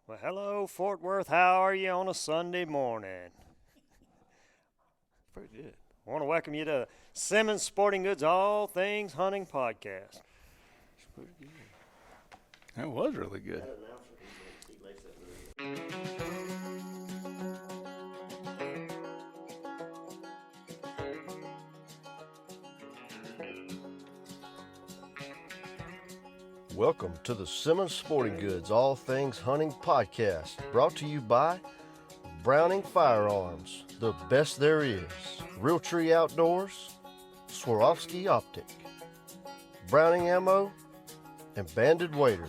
Well, hello, Fort Worth. How are you on a Sunday morning? Pretty good. I want to welcome you to Simmons Sporting Goods All Things Hunting Podcast. It's pretty good. That was really good. Welcome to the Simmons Sporting Goods All Things Hunting Podcast, brought to you by Browning Firearms, the best there is, Realtree Outdoors, Swarovski Optic, Browning Ammo, and Banded Waders.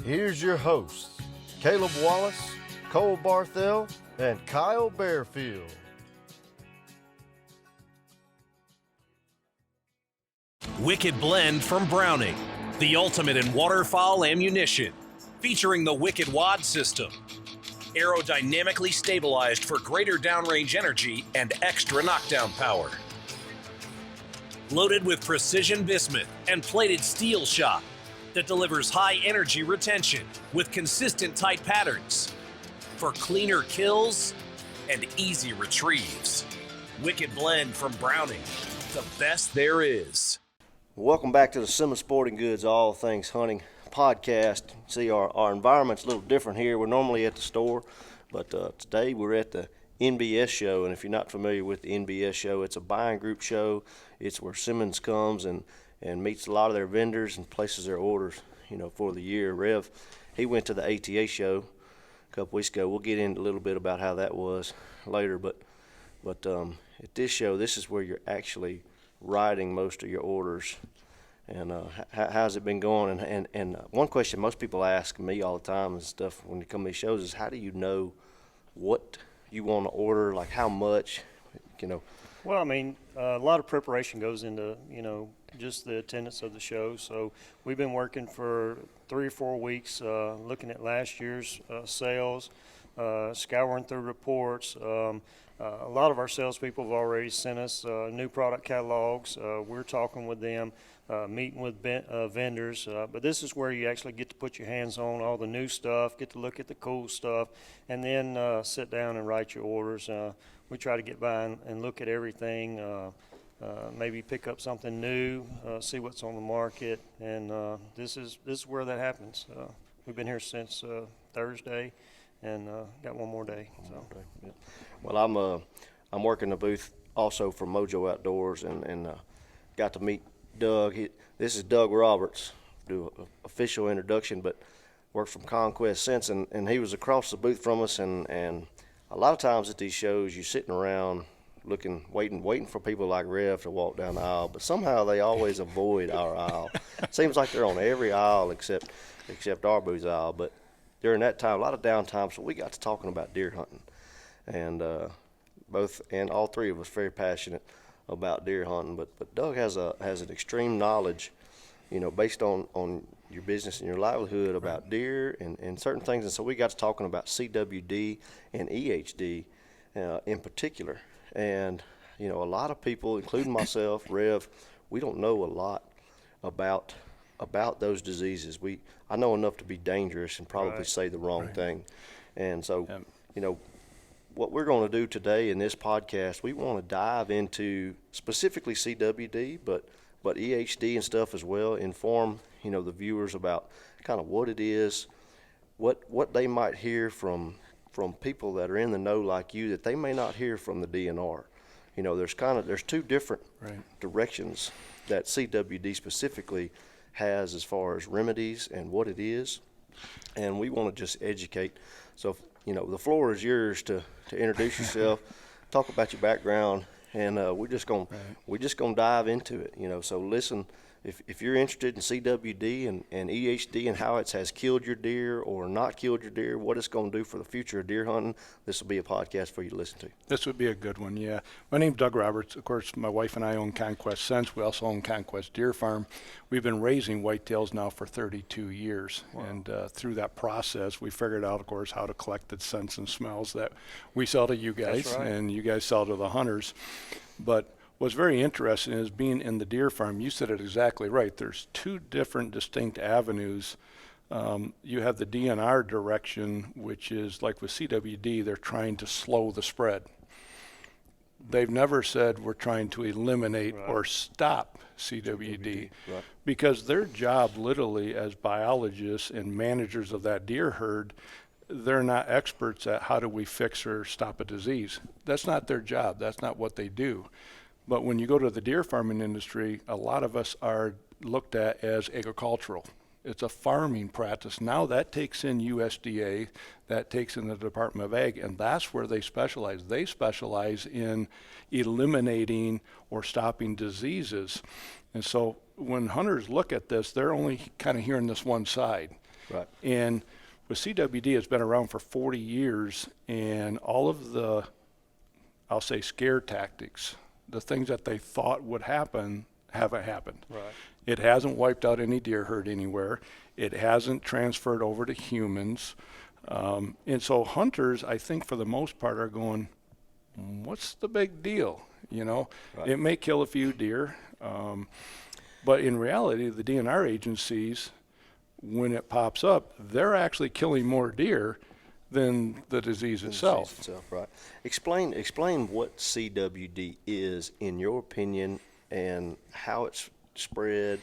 Here's your hosts, Caleb Wallace, Cole Barthel, and Kyle Barefield. Wicked Blend from Browning, the ultimate in waterfowl ammunition, featuring the Wicked Wad system. Aerodynamically stabilized for greater downrange energy and extra knockdown power. Loaded with precision bismuth and plated steel shot that delivers high energy retention with consistent tight patterns for cleaner kills and easy retrieves. Wicked Blend from Browning, the best there is. Welcome back to the Simmons Sporting Goods All Things Hunting Podcast. See, our environment's a little different here. We're normally at the store, but today we're at the NBS show. And if you're not familiar with the NBS show, it's a buying group show. It's where Simmons comes and meets a lot of their vendors and places their orders, for the year. Rev, he went to the ATA show a couple weeks ago. We'll get into a little bit about how that was later, but at this show, this is where you're actually writing most of your orders. And how's it been going? And one question most people ask me all the time and stuff when you come to these shows is, how do you know what you want to order, like how much, Well, I mean, a lot of preparation goes into, just the attendance of the show. So we've been working for 3 or 4 weeks, looking at last year's sales, scouring through reports. A lot of our salespeople have already sent us new product catalogs. We're talking with them, meeting with vendors. But this is where you actually get to put your hands on all the new stuff, get to look at the cool stuff, and then sit down and write your orders. We try to get by and look at everything, maybe pick up something new, see what's on the market, and this is where that happens. We've been here since Thursday, and got one more day. So. Yeah. Well, I'm working the booth also for Mojo Outdoors, and got to meet Doug. This is Doug Roberts. Do an official introduction, but works from Conquest Scents, and he was across the booth from us. And a lot of times at these shows, you're sitting around waiting for people like Rev to walk down the aisle, but somehow they always avoid our aisle. Seems like they're on every aisle except our booth's aisle. But during that time, a lot of downtime, so we got to talking about deer hunting, and all three of us very passionate about deer hunting. But Doug has an extreme knowledge, based on your business and your livelihood about deer and certain things. And so we got to talking about CWD and EHD in particular. And a lot of people, including myself, Rev, we don't know a lot about those diseases. I know enough to be dangerous and probably say the wrong thing. And so, what we're going to do today in this podcast, we want to dive into specifically CWD, but EHD and stuff as well, inform, the viewers about kind of what it is, what they might hear from people that are in the know like you that they may not hear from the DNR. There's two different directions that CWD specifically has as far as remedies and what it is, and we want to just educate. So, the floor is yours to introduce yourself, talk about your background, and we're just gonna dive into it. So listen if you're interested in CWD and EHD and how it has killed your deer or not killed your deer, what it's going to do for the future of deer hunting, this will be a podcast for you to listen to. This would be a good one, yeah. My name's Doug Roberts. Of course, my wife and I own Conquest Scents. We also own Conquest Deer Farm. We've been raising whitetails now for 32 years. Wow. And through that process, we figured out, of course, how to collect the scents and smells that we sell to you guys. That's right. And you guys sell to the hunters. But what's very interesting is being in the deer farm, you said it exactly right. There's two different distinct avenues. You have the DNR direction, which is like with CWD, they're trying to slow the spread. They've never said we're trying to eliminate or stop CWD. Right. Because their job literally as biologists and managers of that deer herd, they're not experts at how do we fix or stop a disease. That's not their job. That's not what they do. But when you go to the deer farming industry, a lot of us are looked at as agricultural. It's a farming practice. Now that takes in USDA, that takes in the Department of Ag, and that's where they specialize. They specialize in eliminating or stopping diseases. And so when hunters look at this, they're only kind of hearing this one side. Right. And with CWD, it's been around for 40 years, and all of the, I'll say, scare tactics, the things that they thought would happen, haven't happened. Right. It hasn't wiped out any deer herd anywhere. It hasn't transferred over to humans. And so hunters, I think for the most part, are going, what's the big deal? You know, Right. It may kill a few deer. But in reality, the DNR agencies, when it pops up, they're actually killing more deer than the disease itself. Right. Explain what CWD is in your opinion and how it's spread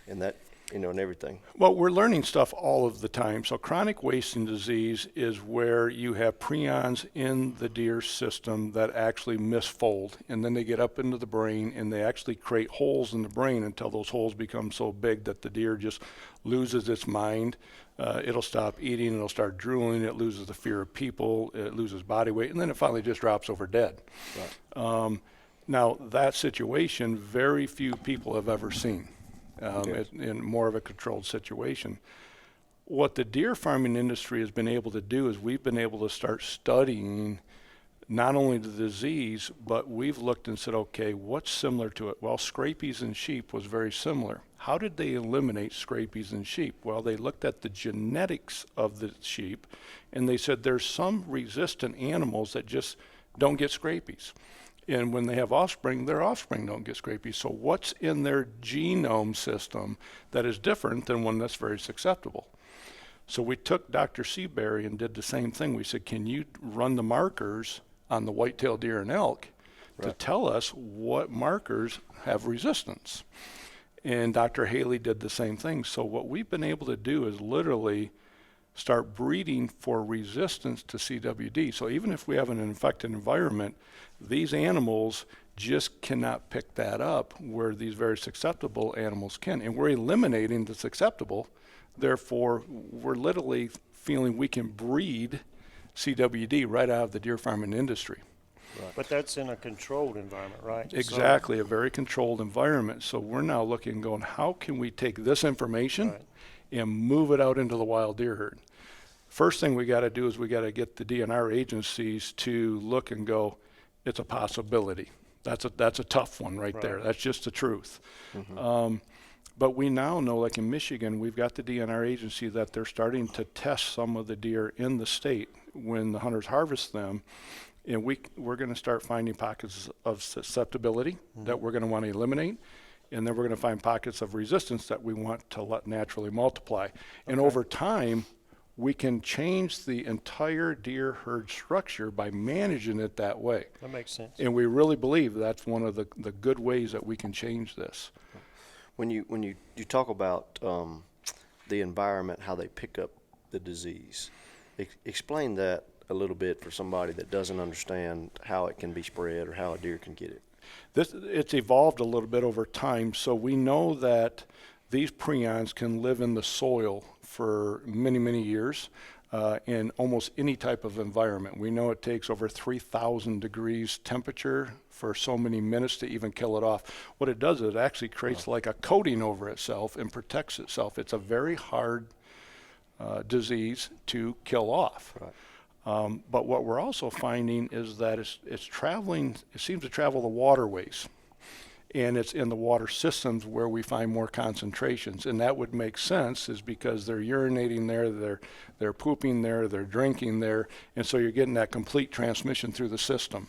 and that, and everything. Well, we're learning stuff all of the time. So chronic wasting disease is where you have prions in the deer system that actually misfold, and then they get up into the brain and they actually create holes in the brain until those holes become so big that the deer just loses its mind. It'll stop eating, it'll start drooling, it loses the fear of people, it loses body weight, and then it finally just drops over dead. Right. Now, that situation, very few people have ever seen Okay. in more of a controlled situation. What the deer farming industry has been able to do is we've been able to start studying not only the disease, but we've looked and said, okay, what's similar to it? Well, scabies in sheep was very similar. How did they eliminate scabies in sheep? Well, they looked at the genetics of the sheep, and they said there's some resistant animals that just don't get scabies. And when they have offspring, their offspring don't get scabies. So what's in their genome system that is different than one that's very susceptible? So we took Dr. Seabury and did the same thing. We said, can you run the markers on the whitetail deer and elk to tell us what markers have resistance? And Dr. Haley did the same thing. So what we've been able to do is literally start breeding for resistance to CWD. So even if we have an infected environment, these animals just cannot pick that up where these very susceptible animals can. And we're eliminating the susceptible. Therefore, we're literally feeling we can breed CWD right out of the deer farming industry. Right. But that's in a controlled environment, right? Exactly, a very controlled environment. So we're now looking and going, how can we take this information and move it out into the wild deer herd? First thing we got to do is we got to get the DNR agencies to look and go, it's a possibility. That's a tough one right there. That's just the truth. Mm-hmm. But we now know, like in Michigan, we've got the DNR agency that they're starting to test some of the deer in the state when the hunters harvest them. And we're going to start finding pockets of susceptibility that we're going to want to eliminate. And then we're going to find pockets of resistance that we want to let naturally multiply. And over time, we can change the entire deer herd structure by managing it that way. That makes sense. And we really believe that's one of the good ways that we can change this. When you talk about the environment, how they pick up the disease, explain that a little bit for somebody that doesn't understand how it can be spread or how a deer can get it. It's evolved a little bit over time, so we know that these prions can live in the soil for many, many years. in almost any type of environment. We know it takes over 3,000 degrees temperature for so many minutes to even kill it off. What it does is it actually creates like a coating over itself and protects itself. It's a very hard disease to kill off. Right. But what we're also finding is that it's traveling, it seems to travel the waterways. And it's in the water systems where we find more concentrations, and that would make sense, is because they're urinating there, they're pooping there, they're drinking there, and so you're getting that complete transmission through the system.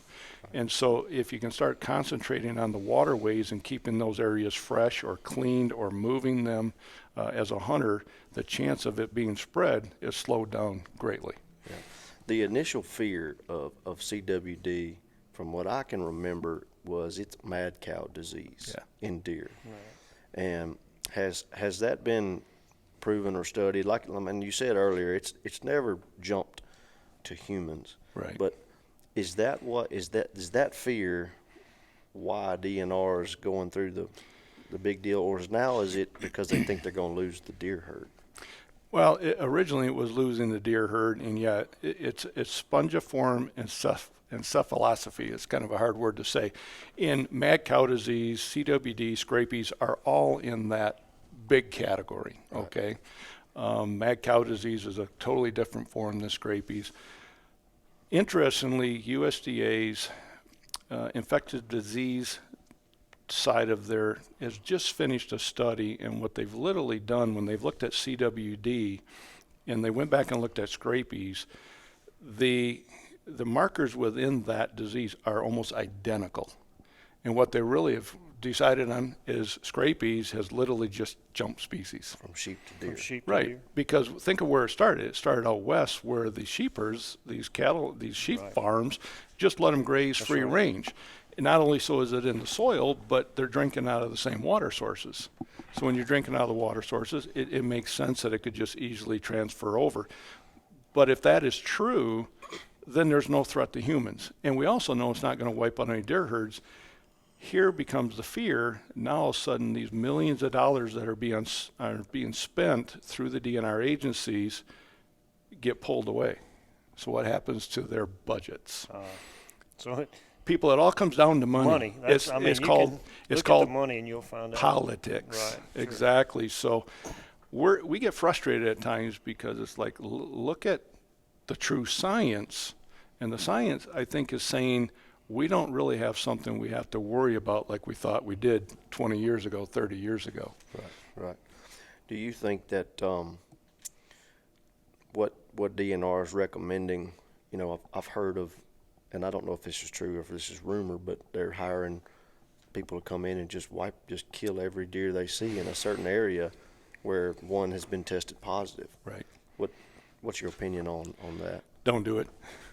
And so if you can start concentrating on the waterways and keeping those areas fresh or cleaned or moving them as a hunter, the chance of it being spread is slowed down greatly. Yeah. The initial fear of CWD, from what I can remember, was it's mad cow disease in deer. Right. And has that been proven or studied? Like, I mean, you said earlier, it's never jumped to humans. Right. But is that fear why DNR is going through the big deal, or is it because they think they're going to lose the deer herd? Well, originally it was losing the deer herd, and yet it's spongiform encephalopathy. It's kind of a hard word to say. In mad cow disease, CWD, scrapies are all in that big category, okay? Mad cow disease is a totally different form than scrapies. Interestingly, USDA's infectious disease side of their has just finished a study, and what they've literally done when they've looked at CWD and they went back and looked at scrapies, the markers within that disease are almost identical. And what they really have decided on is scrapies has literally just jumped species. From sheep to deer. From sheep to Right, deer. because think of where it started. It started out west where the sheepers, these cattle, these sheep farms, just let them graze free range. And not only so is it in the soil, but they're drinking out of the same water sources. So when you're drinking out of the water sources, it makes sense that it could just easily transfer over. But if that is true, then there's no threat to humans. And we also know it's not going to wipe out any deer herds. Here becomes the fear. Now all of a sudden these millions of dollars that are being spent through the DNR agencies get pulled away. So what happens to their budgets? People, it all comes down to money. It's called the money, and you'll find out. Politics. Right. Exactly. So we get frustrated at times because it's like, look at the true science, and the science, I think, is saying we don't really have something we have to worry about like we thought we did 20 years ago, 30 years ago. Right. Do you think that what DNR is recommending, you know, I've heard of, and I don't know if this is true or if this is rumor, but they're hiring people to come in and just kill every deer they see in a certain area where one has been tested positive. Right. What's your opinion on that? Don't do it.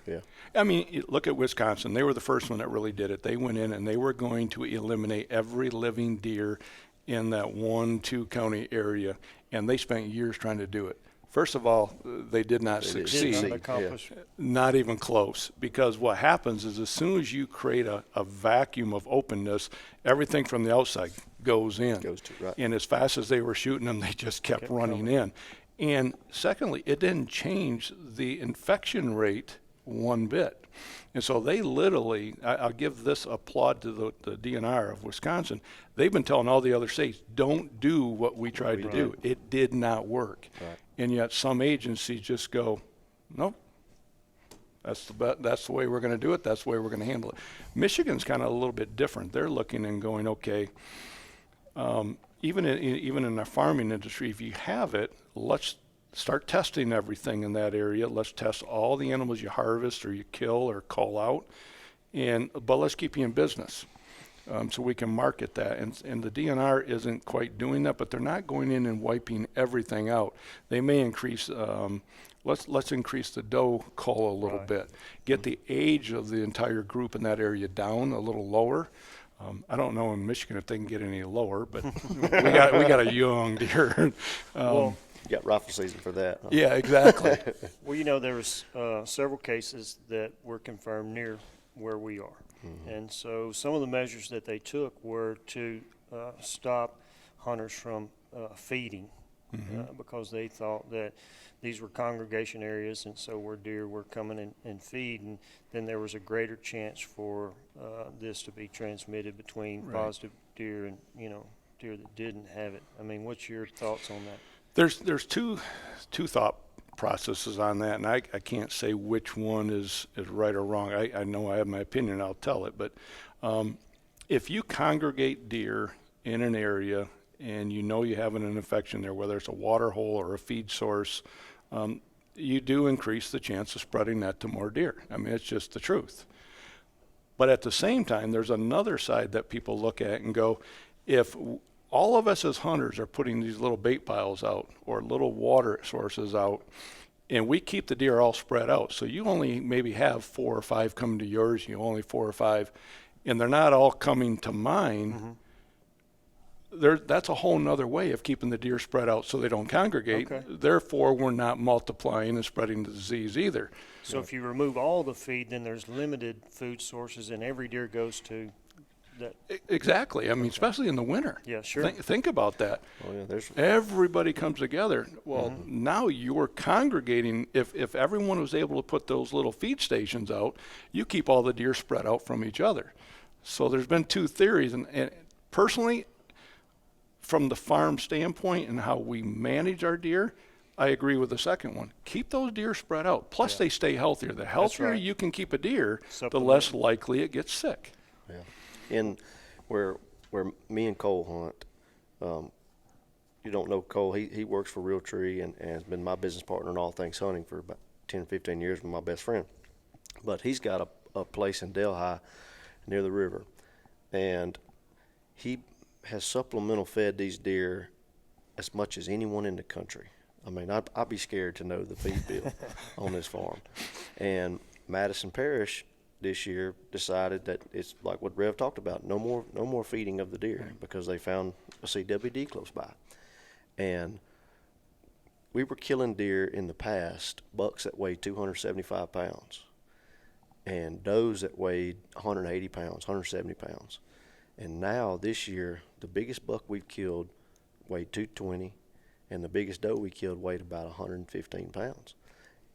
Yeah. I mean, look at Wisconsin. They were the first one that really did it. They went in and they were going to eliminate every living deer in that 1-2 county area, and they spent years trying to do it. First of all, they did not succeed. Did not accomplish. Not even close, because what happens is as soon as you create a vacuum of openness, everything from the outside goes in. And as fast as they were shooting them, they just kept running in. And secondly, it didn't change the infection rate one bit. And so they literally, I'll give this applaud to the DNR of Wisconsin. They've been telling all the other states, don't do what we tried to do. It did not work. Right. And yet some agencies just go, nope, that's the way we're going to do it. That's the way we're going to handle it. Michigan's kind of a little bit different. They're looking and going, okay, even in the farming industry, if you have it, let's start testing everything in that area. Let's test all the animals you harvest or you kill or call out, but let's keep you in business so we can market that. And the DNR isn't quite doing that, but they're not going in and wiping everything out. They may increase. Let's increase the doe cull a little bit. Get the age of the entire group in that area down a little lower. I don't know in Michigan if they can get any lower, but we got a young deer. You got rifle season for that. Huh? Yeah, exactly. Well, you know, there was several cases that were confirmed near where we are. Mm-hmm. And so some of the measures that they took were to stop hunters from feeding because they thought that these were congregation areas, and so where deer were coming and feed, and then there was a greater chance for this to be transmitted between positive deer and, deer that didn't have it. I mean, what's your thoughts on that? There's two thought processes on that, and I can't say which one is right or wrong. I know I have my opinion, I'll tell it, but if you congregate deer in an area and you have an infection there, whether it's a water hole or a feed source, you do increase the chance of spreading that to more deer. I mean, it's just the truth. But at the same time, there's another side that people look at and go, if all of us as hunters are putting these little bait piles out or little water sources out, and we keep the deer all spread out, so you only maybe have 4 or 5 coming to yours, you only 4 or 5, and they're not all coming to mine, that's a whole nother way of keeping the deer spread out so they don't congregate. Okay. Therefore, we're not multiplying and spreading the disease either. So if you remove all the feed, then there's limited food sources, and every deer goes to that. Exactly. I mean, especially in the winter. Yeah, sure. Think about that. Oh, yeah, Everybody comes together. Well, now you're congregating. If everyone was able to put those little feed stations out, you keep all the deer spread out from each other. So there's been 2 theories, and personally, from the farm standpoint and how we manage our deer, I agree with the second one. Keep those deer spread out. Plus, they stay healthier. The healthier you can keep a deer, the less likely it gets sick. Yeah. And where me and Cole hunt, you don't know Cole. He works for Realtree and has been my business partner in all things hunting for about 10, 15 years with my best friend. But he's got a place in Delhi near the river, and he has supplemental fed these deer as much as anyone in the country. I mean, I'd be scared to know the feed bill on this farm. And Madison Parish this year decided that it's like what Rev talked about, no more feeding of the deer because they found a CWD close by. And we were killing deer in the past, bucks that weighed 275 pounds and does that weighed 180 pounds, 170 pounds. And now this year, the biggest buck we've killed weighed 220, and the biggest doe we killed weighed about 115 pounds.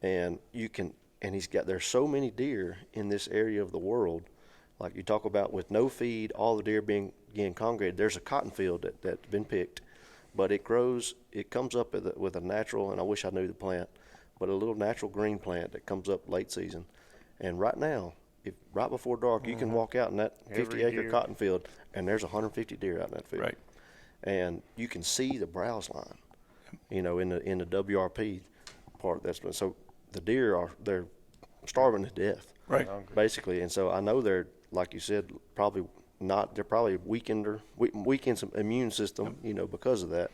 And there's so many deer in this area of the world, like you talk about with no feed, all the deer being congregated. There's a cotton field that's been picked, but it comes up with a natural, and I wish I knew the plant, but a little natural green plant that comes up late season. And right now, right before dark, you can walk out in that 50-acre cotton field, and there's 150 deer out in that field. Right. And you can see the browse line, in the WRP part. So the deer they're starving to death, right? Basically. And so I know they're, like you said, probably not. They're probably weakened some immune system, because of that.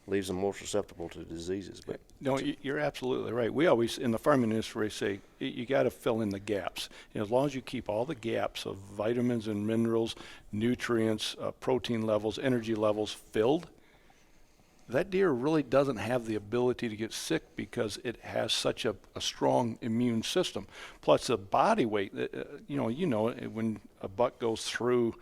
Leaves them more susceptible to diseases. But no, you're absolutely right. We always, in the farming industry, say you got to fill in the gaps. As long as you keep all the gaps of vitamins and minerals, nutrients, protein levels, energy levels filled, that deer really doesn't have the ability to get sick because it has such a strong immune system. Plus the body weight, when a buck goes through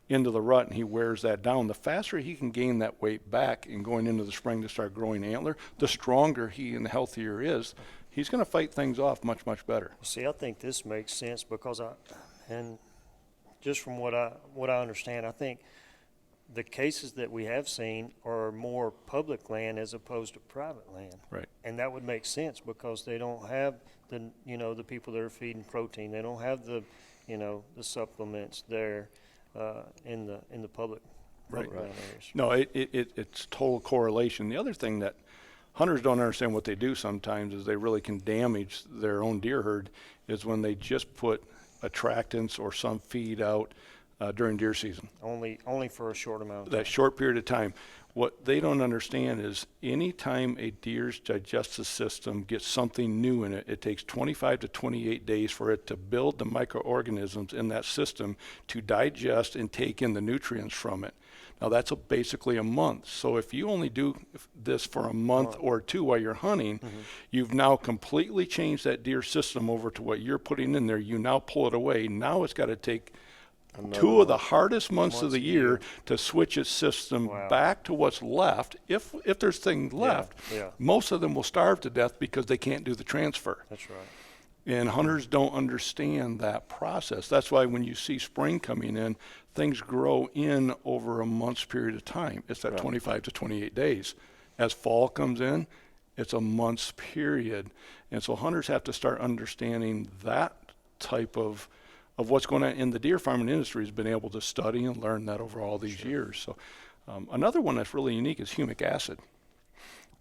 into the rut and he wears that down, the faster he can gain that weight back and going into the spring to start growing antler, the stronger he and the healthier is. He's going to fight things off much, much better. See, I think this makes sense because just from what I understand, I think the cases that we have seen are more public land as opposed to private land. Right. And that would make sense because they don't have the people that are feeding protein. They don't have the supplements there. In the public land areas. No, it's total correlation. The other thing that hunters don't understand what they do sometimes is they really can damage their own deer herd is when they just put attractants or some feed out during deer season. Only for a short amount of time. That short period of time. What they don't understand is any time a deer's digestive system gets something new in it, it takes 25 to 28 days for it to build the microorganisms in that system to digest and take in the nutrients from it. Now that's basically a month. So if you only do this for a month or 2 while you're hunting, you've now completely changed that deer system over to what you're putting in there. You now pull it away. Now it's got to take two of the hardest months of months the a year year. to switch its system Wow. back to what's left. If there's things left, yeah. most of them will starve to death because they can't do the transfer. That's right. And hunters don't understand that process. That's why when you see spring coming in, things grow in over a month's period of time. It's that 25 to 28 days. As fall comes in, it's a month's period. And so hunters have to start understanding that type of what's going on in the deer farming industry. Has been able to study and learn that over all these years. So another one that's really unique is humic acid.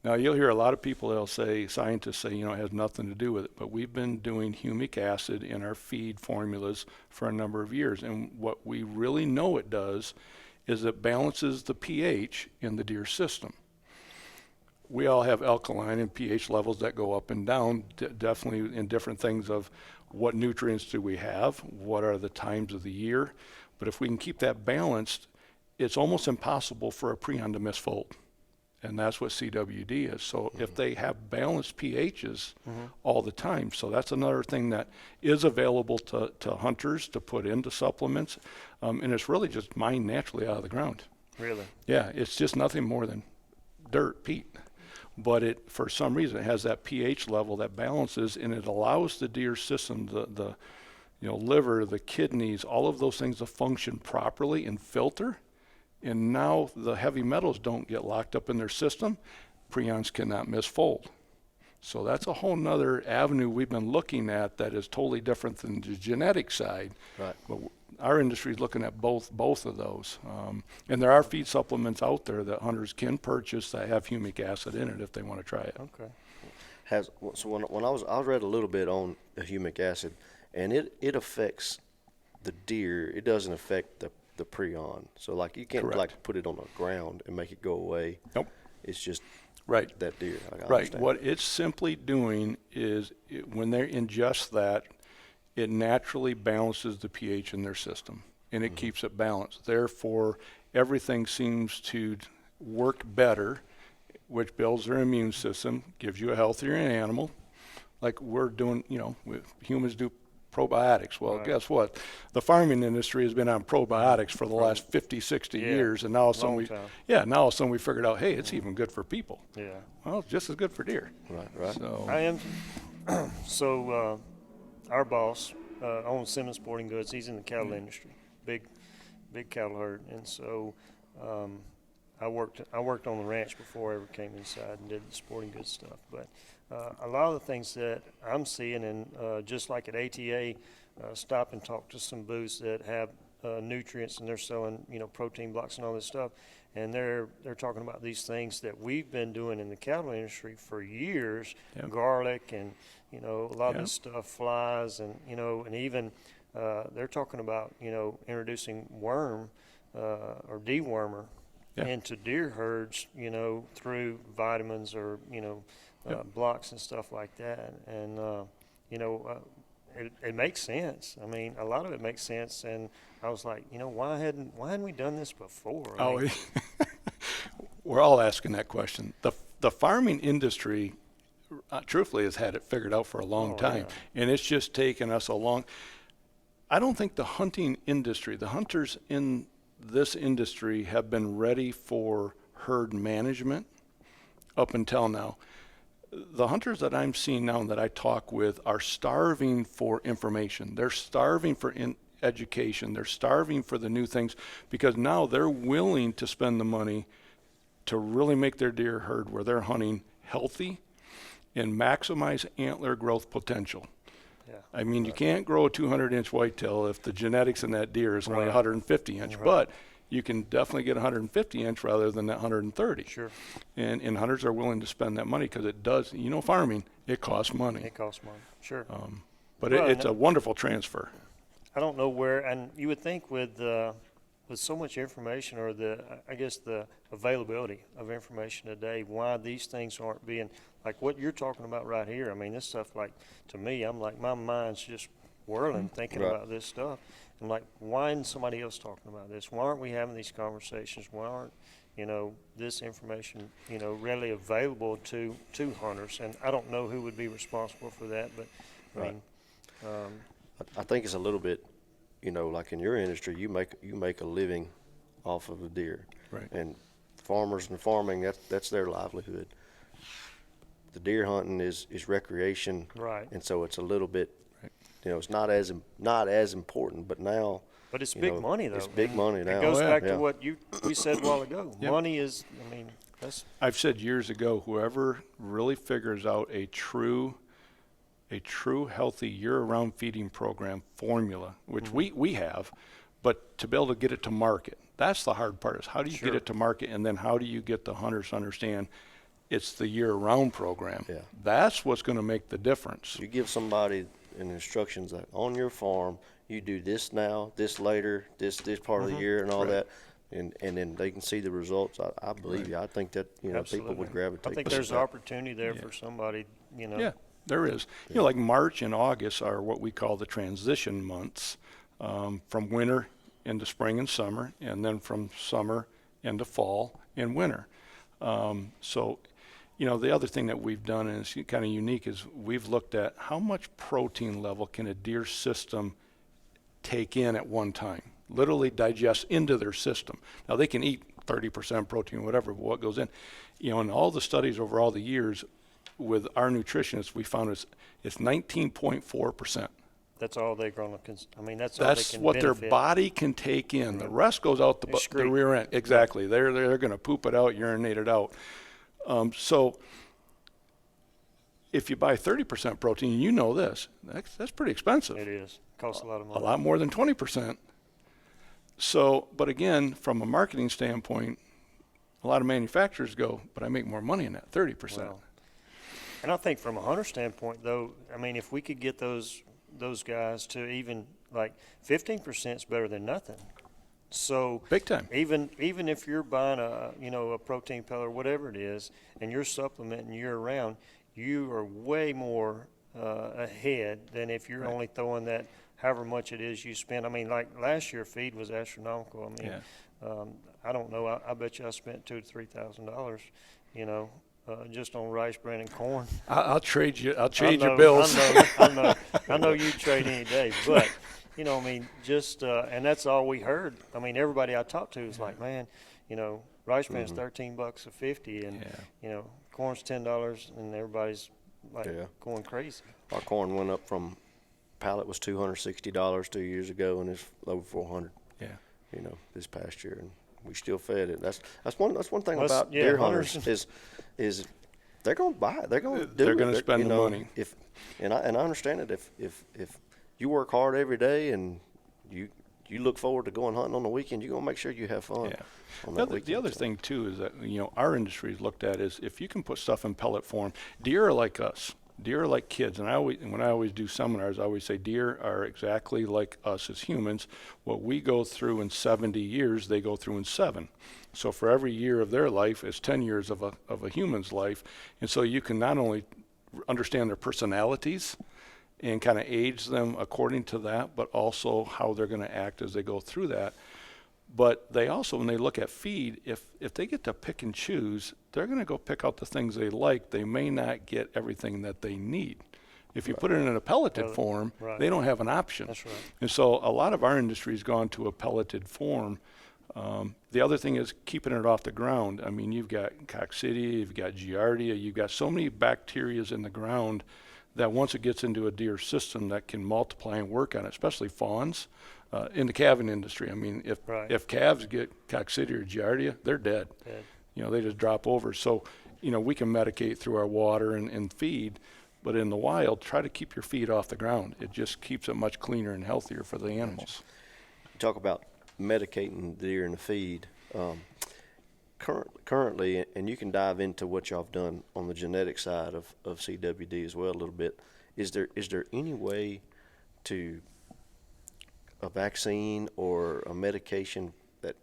Now, you'll hear a lot of people that'll say, scientists say, it has nothing to do with it, but we've been doing humic acid in our feed formulas for a number of years. And what we really know it does is it balances the pH in the deer system. We all have alkaline and pH levels that go up and down, definitely in different things of what nutrients do we have, what are the times of the year. But if we can keep that balanced, it's almost impossible for a prion to misfold. And that's what CWD is. So if they have balanced pHs all the time, so that's another thing that is available to hunters to put into supplements. And it's really just mined naturally out of the ground. Really? Yeah, it's just nothing more than dirt, peat. But it, for some reason, it has that pH level that balances, and it allows the deer system, the liver, the kidneys, all of those things to function properly and filter. And now the heavy metals don't get locked up in their system. Prions cannot misfold. So that's a whole nother avenue we've been looking at that is totally different than the genetic side. Right. But our industry is looking at both of those. And there are feed supplements out there that hunters can purchase that have humic acid in it if they want to try it. Okay. So when I read a little bit on the humic acid, and it affects the deer. It doesn't affect the prion. So like you can't Correct. like put it on the ground and make it go away. Nope. It's just Right. that deer. I Right. understand. What it's simply doing is when they ingest that, it naturally balances the pH in their system, and it keeps it balanced. Therefore, everything seems to work better, which builds their immune system, gives you a healthier animal. Like we're doing, humans do probiotics. Well, Right. guess what? The farming industry has been on probiotics for the last 50, 60 years, and now all of a sudden now all of a sudden we figured out, hey, it's even good for people. Yeah. Well, it's just as good for deer. Right. So I am. So our boss owns Simmons Sporting Goods. He's in the cattle industry, big cattle herd, and so I worked on the ranch before I ever came inside and did the sporting goods stuff. But a lot of the things that I'm seeing, and just like at ATA, stop and talk to some booths that have nutrients, and they're selling protein blocks and all this stuff, and they're talking about these things that we've been doing in the cattle industry for years, garlic and a lot of this stuff, flies, and and even they're talking about introducing worm or dewormer into deer herds, through vitamins or blocks and stuff like that, and it makes sense. I mean, a lot of it makes sense, and I was like, why hadn't we done this before? We're all asking that question. The farming industry, truthfully, has had it figured out for a long time, and it's just taken us a long. I don't think the hunting industry, the hunters in this industry, have been ready for herd management up until now. The hunters that I'm seeing now and that I talk with are starving for information. They're starving for education. They're starving for the new things because now they're willing to spend the money to really make their deer herd where they're hunting healthy and maximize antler growth potential. Yeah. I mean, you can't grow a 200-inch whitetail if the genetics in that deer is only 150-inch, Right. but you can definitely get 150-inch rather than that 130. Sure. And hunters are willing to spend that money because it does, farming, it costs money. It costs money. Sure. But Well, it's a wonderful transfer. I don't know where, and you would think with so much information, or the availability of information today, why these things aren't being, like what you're talking about right here. I mean, this stuff, like, to me, I'm like, my mind's just whirling thinking about this stuff. And like, why isn't somebody else talking about this? Why aren't we having these conversations? Why aren't, this information, readily available to hunters? And I don't know who would be responsible for that, but I mean, I think it's a little bit you know, like in your industry, you make a living off of a deer. Right. And farmers and farming, that's their livelihood. The deer hunting is recreation. Right. And so it's a little bit, Right. you know, it's not as important, but now. But it's you big know, money, though. It's big money now. It goes Oh, yeah. back Yeah. to what we said a while ago. Yep. Money is, I mean, that's I've said years ago, whoever really figures out a true healthy year-round feeding program formula, which we have, but to be able to get it to market, that's the hard part, is how do you get Sure. it to market, and then how do you get the hunters to understand it's the year-round program. Yeah. That's what's going to make the difference. You give somebody an instructions that on your farm, you do this now, this later, this part of the year and all Right. that, and then they can see the results. I believe you. I think that, you know, people would absolutely. gravitate. I think towards there's that. opportunity there for somebody, you know. Yeah, there is. You know, like March and August are what we call the transition months, from winter into spring and summer, and then from summer into fall and winter. So, you know, the other thing that we've done, and it's kind of unique, is we've looked at how much protein level can a deer system take in at one time, literally digest into their system. Now, they can eat 30% protein, whatever, but what goes in. You know, in all the studies over all the years with our nutritionists, we found it's 19.4%. That's all they're going to, I mean, that's all they That's can what benefit. their body can take in. The rest goes out the Excrete. rear end. Exactly. They're going to poop it out, urinate it out. So if you buy 30% protein, you know this, that's pretty expensive. It is. Costs a lot of A money. lot more than 20%. So, but again, from a marketing standpoint, a lot of manufacturers go, but I make more money in that 30%. Well, and I think from a hunter standpoint, though, I mean, if we could get those guys to even like 15% is better than nothing. So Big time. even if you're buying a protein pellet or whatever it is, and you're supplementing year round, you are way more ahead than if you're only throwing that however much it is you spend. I mean, like last year, feed was astronomical. I mean, I don't know. I bet you I spent $2,000 to $3,000, you know, just on rice bran and corn. I'll trade you. I'll I trade know, your bills. I know you'd trade any day, but you know, I mean, just and that's all we heard. I mean, everybody I talked to was like, man, you know, rice bran's $13 a 50, and you know, corn's $10, and everybody's like going crazy. Our corn went up from pallet was $260 2 years ago, and it's over $400. Yeah. You know, this past year, and we still fed it. That's one thing Well, about yeah, deer hunters- hunters is they're going to buy it. They're going to do They're it. gonna spend you the know, money. And I understand it. If you work hard every day and you look forward to going hunting on the weekend, you're gonna make sure you have fun. Yeah. On The that weekend, other so. thing too is that, you know, our industry is looked at is if you can put stuff in pellet form. Deer are like us. Deer are like kids, and when I always do seminars, I always say deer are exactly like us as humans. What we go through in 70 years, they go through in 7. So for every year of their life is 10 years of a human's life, and so you can not only understand their personalities and kind of age them according to that, but also how they're going to act as they go through that. But they also, when they look at feed, if they get to pick and choose, they're going to go pick out the things they like. They may not get everything that they need. If you put it in a pelleted form, they don't have an option. That's right. And so a lot of our industry has gone to a pelleted form. The other thing is keeping it off the ground. I mean, you've got coccidia, you've got giardia, you've got so many bacterias in the ground that once it gets into a deer system that can multiply and work on it, especially fawns. In the calving industry, I mean, if calves get coccidia or giardia, they're dead. You know, they just drop over. So, you know, we can medicate through our water and feed, but in the wild, try to keep your feed off the ground. It just keeps it much cleaner and healthier for the animals. You talk about medicating the deer in the feed. Currently, and you can dive into what y'all have done on the genetic side of CWD as well a little bit. Is there any way to a vaccine or a medication that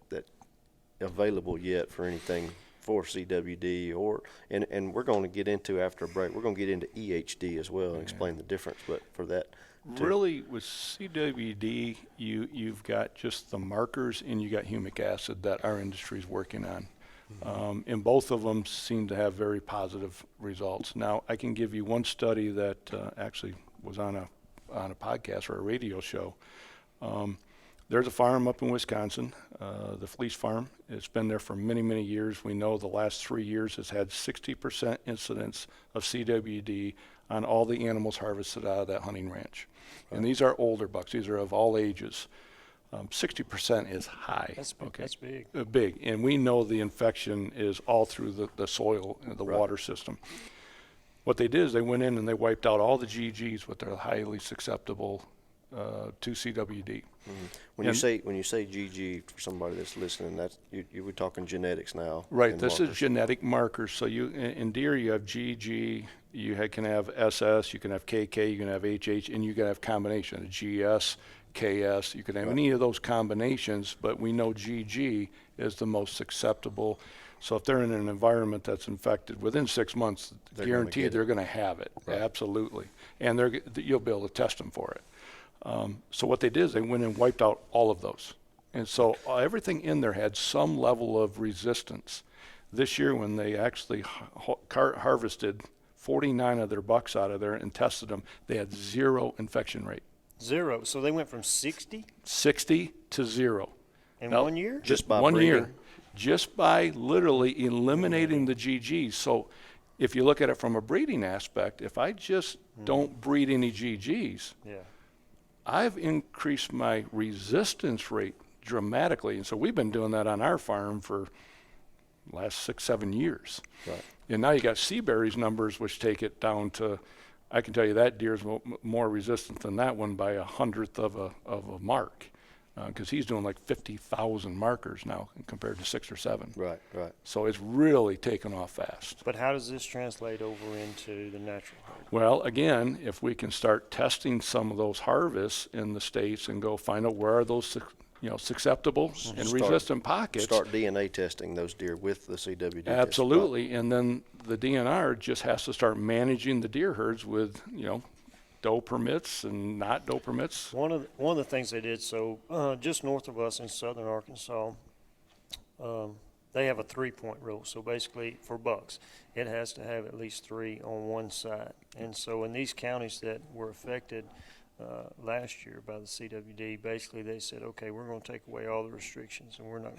available yet for anything for CWD and we're going to get into after a break. We're going to get into EHD as well and explain the difference. But for that, really with CWD, you've got just the markers and you got humic acid that our industry is working on. And both of them seem to have very positive results. Now, I can give you one study that actually was on a podcast or a radio show. There's a farm up in Wisconsin, the Fleece Farm. It's been there for many, many years. We know the last 3 years has had 60% incidence of CWD on all the animals harvested out of that hunting ranch. And these are older bucks. These are of all ages. 60% is high. That's big. Okay. That's big. Big. And we know the infection is all through the soil, the water system. What they did is they went in and they wiped out all the GGs, which are highly susceptible to CWD. When you say GG, for somebody that's listening, that's you were talking genetics now. Right. and This markers. is genetic markers. So in deer you have GG, can have SS, you can have KK, you can have HH, and you can have combination of GS, KS. You can have any of those combinations, but we know GG is the most susceptible. So if they're in an environment that's infected, within 6 months, guaranteed they're going to have it. Right. Absolutely. And you'll be able to test them for it. So what they did is they went and wiped out all of those. And so everything in there had some level of resistance. This year when they actually harvested 49 of their bucks out of there and tested them, they had 0 infection rate. 0. So they went from 60 to 0. in 1 year? Just by 1 breeding? year. Just by literally eliminating the GGs. So if you look at it from a breeding aspect, if I just don't breed any GGs, I've increased my resistance rate dramatically. And so we've been doing that on our farm for the last 6-7 years. Right. And now you got Seabury's numbers, which take it down to, I can tell you that deer's more resistant than that one by 100th of a mark. Because he's doing like 50,000 markers now compared to 6 or 7. Right. So it's really taken off fast. But how does this translate over into the natural herd? Well, again, if we can start testing some of those harvests in the states and go find out where are those susceptible and resistant pockets. Start DNA testing those deer with the CWD. Absolutely. And then the DNR just has to start managing the deer herds with, doe permits and not doe permits. One of the things they did, so just north of us in southern Arkansas, they have a 3-point rule. So basically for bucks, it has to have at least 3 on one side. And so in these counties that were affected last year by the CWD, basically they said, okay, we're going to take away all the restrictions and we're not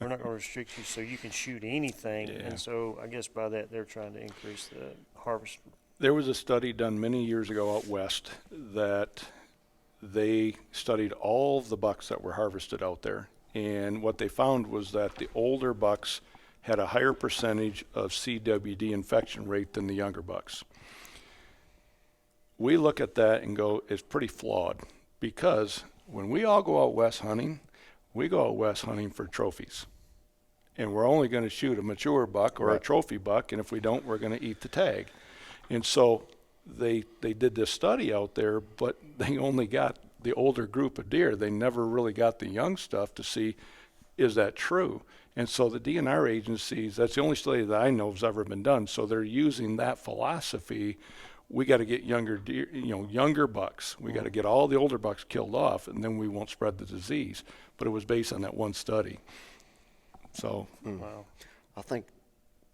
going to restrict you so you can shoot anything. Yeah. And so I guess by that they're trying to increase the harvest. There was a study done many years ago out west that they studied all of the bucks that were harvested out there. And what they found was that the older bucks had a higher percentage of CWD infection rate than the younger bucks. We look at that and go, it's pretty flawed, because when we all go out west hunting, we go out west hunting for trophies. And we're only going to shoot a mature buck or a trophy buck, and if we don't, we're going to eat the tag. And so they did this study out there, but they only got the older group of deer. They never really got the young stuff to see, is that true? And so the DNR agencies, that's the only study that I know has ever been done. So they're using that philosophy. We got to get younger deer, younger bucks. We got to get all the older bucks killed off, and then we won't spread the disease. But it was based on that one study. So, Wow. I think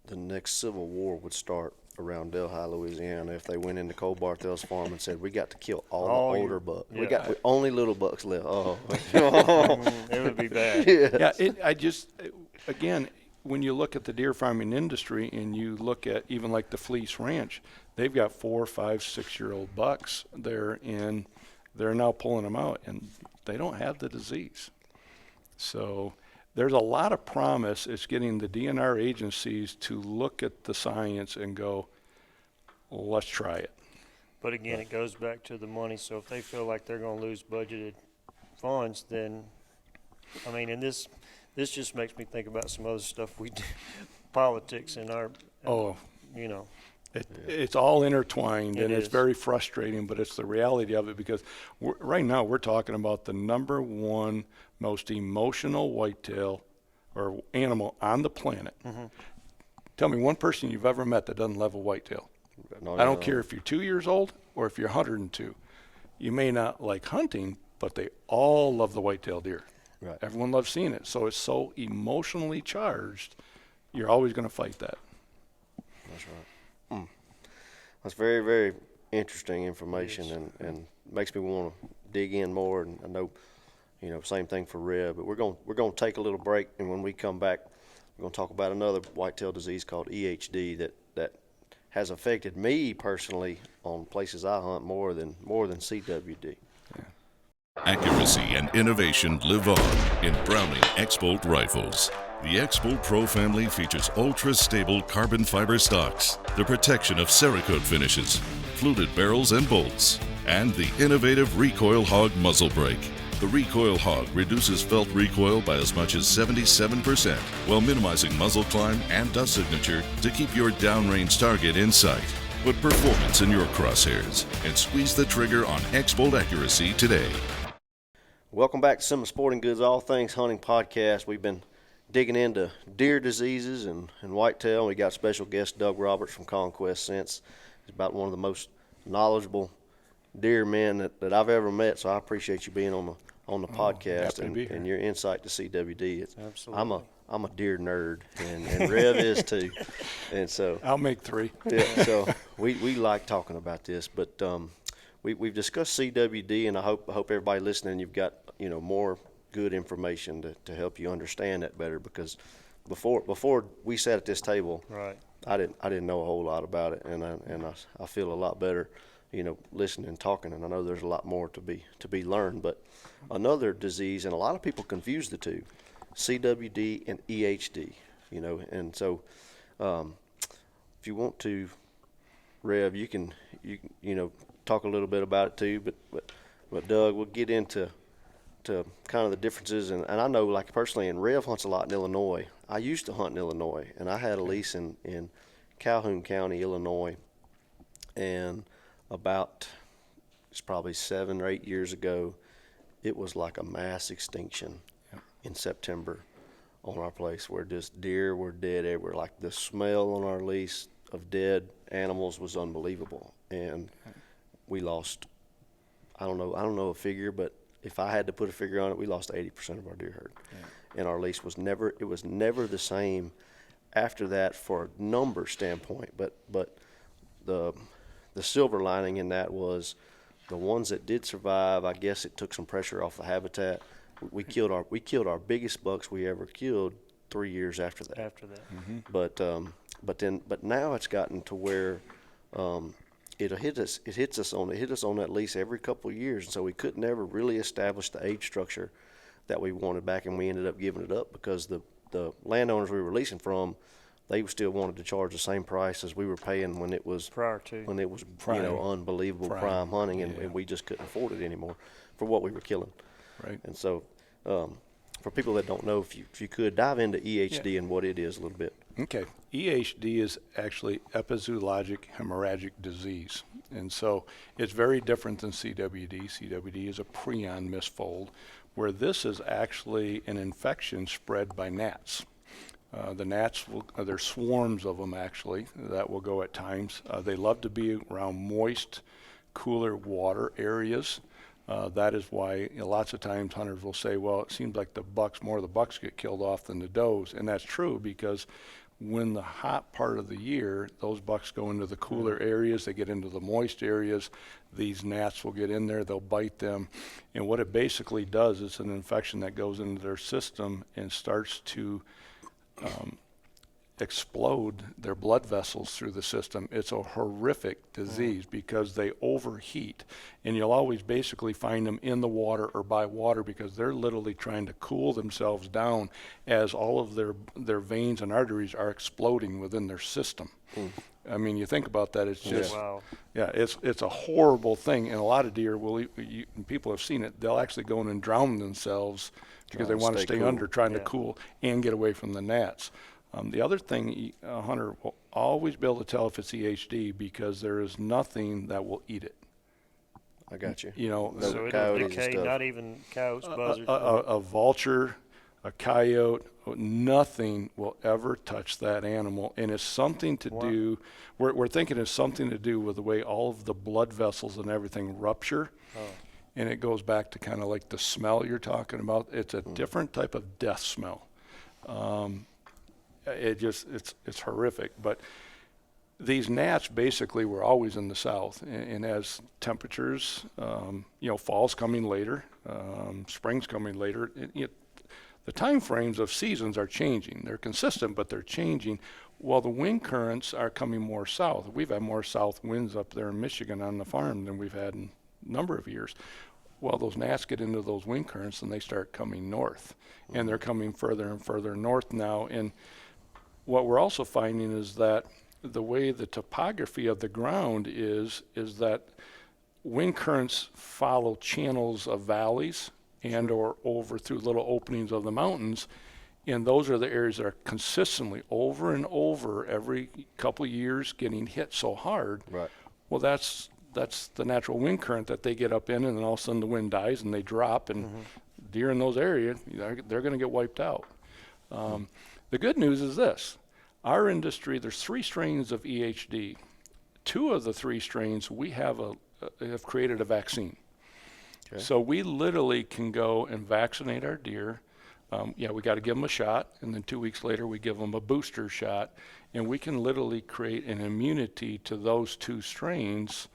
the next Civil War would start around Delhi, Louisiana, if they went into Cole Barthel's farm and said, we got to kill all the older bucks. We got only little bucks left. Oh. It would be bad. Again, when you look at the deer farming industry and you look at even like the Fleece Ranch, they've got 4, 5, 6-year-old bucks there, and they're now pulling them out, and they don't have the disease. So there's a lot of promise. It's getting the DNR agencies to look at the science and go, well, let's try it. But again, it goes back to the money. So if they feel like they're going to lose budgeted funds, then, and this just makes me think about some other stuff we do, politics in our, It's all intertwined, and it's is. very frustrating, but it's the reality of it, because right now we're talking about the number one most emotional whitetail or animal on the planet. Mm-hmm. Tell me one person you've ever met that doesn't love a whitetail. I don't care if you're 2 years old or if you're 102. You may not like hunting, but they all love the whitetail deer. Right. Everyone loves seeing it. So it's so emotionally charged, you're always going to fight that. That's right. That's very, very interesting information, and makes me want to dig in more. And I know, same thing for Rev. But we're going to take a little break, and when we come back, we're going to talk about another whitetail disease called EHD that has affected me personally on places I hunt more than CWD. Accuracy and innovation live on in Browning X-Bolt rifles. The X-Bolt Pro family features ultra-stable carbon fiber stocks, the protection of Cerakote finishes, fluted barrels and bolts, and the innovative Recoil Hog muzzle brake. The Recoil Hog reduces felt recoil by as much as 77% while minimizing muzzle climb and dust signature to keep your downrange target in sight. Put performance in your crosshairs and squeeze the trigger on X-Bolt accuracy today. Welcome back to Simmons Sporting Goods All Things Hunting Podcast. We've been digging into deer diseases and whitetail. We got special guest Doug Roberts from Conquest Scents. He's about one of the most knowledgeable deer men that I've ever met, so I appreciate you being on the podcast and your insight to CWD. Absolutely. I'm a deer nerd, and Rev is too, and so I'll make 3. Yeah, so we like talking about this, but we've discussed CWD, and I hope everybody listening, you've got more good information to help you understand that better, because before we sat at this table, Right. I didn't know a whole lot about it, and I feel a lot better, listening and talking, and I know there's a lot more to be learned. But another disease, and a lot of people confuse the two, CWD and EHD, and so if you want to, Rev, you can talk a little bit about it too, but Doug, we'll get into kind of the differences, and I know, like, personally, and Rev hunts a lot in Illinois. I used to hunt in Illinois, and I had a lease in Calhoun County, Illinois, and it's probably 7 or 8 years ago, it was like a mass extinction in September on our place, where just deer were dead everywhere. Like, the smell on our lease of dead animals was unbelievable, and we lost, I don't know a figure, but if I had to put a figure on it, we lost 80% of our deer herd. And our lease was never the same after that for a number standpoint. But the silver lining in that was the ones that did survive, I guess it took some pressure off the habitat. We killed our biggest bucks we ever killed 3 years after that. Mm-hmm. But now it's gotten to where it hit us on that lease every couple of years, and so we could never really establish the age structure that we wanted back, and we ended up giving it up because the landowners we were leasing from, they still wanted to charge the same price as we were paying when it was unbelievable prime hunting, and we just couldn't afford it anymore for what we were killing. Right. And so for people that don't know, if you could dive into EHD and what it is a little bit. Okay. EHD is actually epizootic hemorrhagic disease. And so it's very different than CWD. CWD is a prion misfold, where this is actually an infection spread by gnats. The gnats, there's swarms of them actually that will go at times. They love to be around moist, cooler water areas. That is why lots of times hunters will say, well, it seems like more of the bucks get killed off than the does. And that's true, because when the hot part of the year, those bucks go into the cooler areas, they get into the moist areas, these gnats will get in there, they'll bite them. And what it basically does is an infection that goes into their system and starts to explode their blood vessels through the system. It's a horrific disease because they overheat, and you'll always basically find them in the water or by water, because they're literally trying to cool themselves down as all of their veins and arteries are exploding within their system. I mean, you think about that, it's just, it's a horrible thing. And a lot of deer people have seen it, they'll actually go in and drown themselves because they want to stay under, trying to cool and get away from the gnats. The other thing, a hunter will always be able to tell if it's EHD, because there is nothing that will eat it. I got you. So it'll decay, not even coyotes, buzzards. A vulture, a coyote, nothing will ever touch that animal. And it's something to do, we're thinking it's something to do with the way all of the blood vessels and everything rupture. And it goes back to kind of like the smell you're talking about. It's a different type of death smell. It's horrific. But these gnats basically were always in the south, and as temperatures, fall's coming later, spring's coming later, the time frames of seasons are changing. They're consistent, but they're changing. While the wind currents are coming more south. We've had more south winds up there in Michigan on the farm than we've had in a number of years. Well, those gnats get into those wind currents and they start coming north, and they're coming further and further north now. And what we're also finding is that the way the topography of the ground is that wind currents follow channels of valleys and or over through little openings of the mountains, and those are the areas that are consistently over and over every couple of years getting hit so hard. Right. Well, that's the natural wind current that they get up in, and then all of a sudden the wind dies and they drop, and deer in those areas, they're going to get wiped out. The good news is this. Our industry, there's 3 strains of EHD. 2 of the 3 strains, we have created a vaccine. Okay. So we literally can go and vaccinate our deer. We got to give them a shot, and then 2 weeks later we give them a booster shot, and we can literally create an immunity to those 2 strains.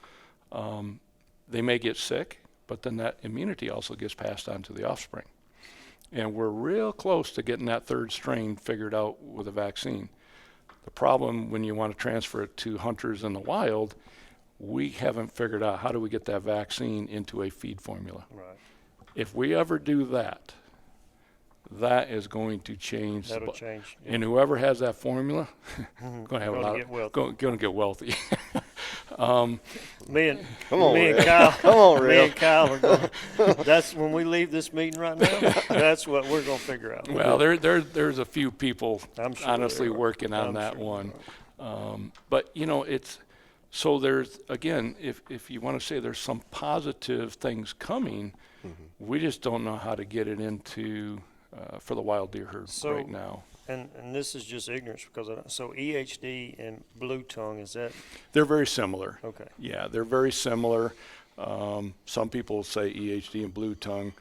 They may get sick, but then that immunity also gets passed on to the offspring. And we're real close to getting that 3rd strain figured out with a vaccine. The problem when you want to transfer it to hunters in the wild, we haven't figured out how do we get that vaccine into a feed formula. Right. If we ever do that, that is going to change. That'll change. Yeah. And whoever has that formula, going to have going to get wealthy. Me and Rick. Kyle. Come on, Me Rick. and Kyle are going. That's when we leave this meeting right now. That's what we're going to figure out. Well, there's a few people I'm sure honestly there are. working on I'm that sure one. But it's so there's again, if you want to say there's some positive things coming, we just don't know how to get it into for the wild deer herd right now. And this is just ignorance because so EHD and blue tongue, is that? They're very similar. Okay. Yeah, they're very similar. Some people say EHD and blue tongue.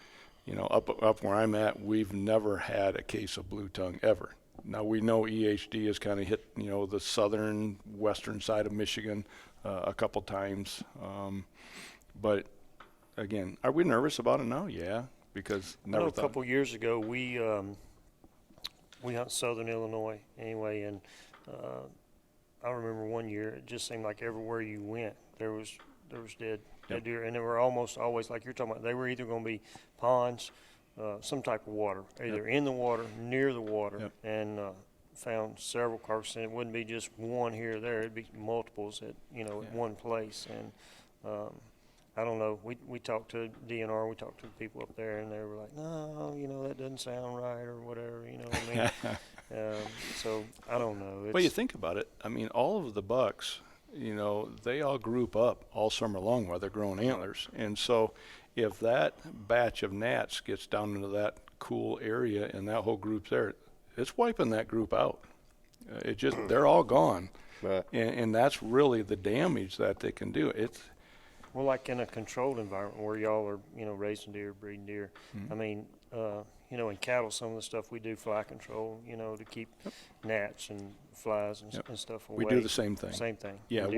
Up where I'm at, we've never had a case of blue tongue ever. Now we know EHD has kind of hit the southern western side of Michigan a couple times, but again, are we nervous about it now? Yeah, because I know a couple years ago we hunt southern Illinois anyway, and I remember one year it just seemed like everywhere you went there was dead deer, and they were almost always like you're talking about. They were either going to be ponds, some type of water, either in the water, near the water, and found several carcasses. And it wouldn't be just one here or there; it'd be multiples at at one place. And I don't know. We talked to DNR, we talked to the people up there, and they were like, no, that doesn't sound right or whatever, what I mean? So I don't know. But you think about it. I mean, all of the bucks, they all group up all summer long while they're growing antlers. And so if that batch of gnats gets down into that cool area and that whole group's there, it's wiping that group out. They're all gone. Right. And that's really the damage that they can do. Well, like in a controlled environment where y'all are, raising deer, breeding deer. I mean, in cattle, some of the stuff we do fly control, to keep gnats and flies and stuff away. We do the same thing. Same thing. Yeah,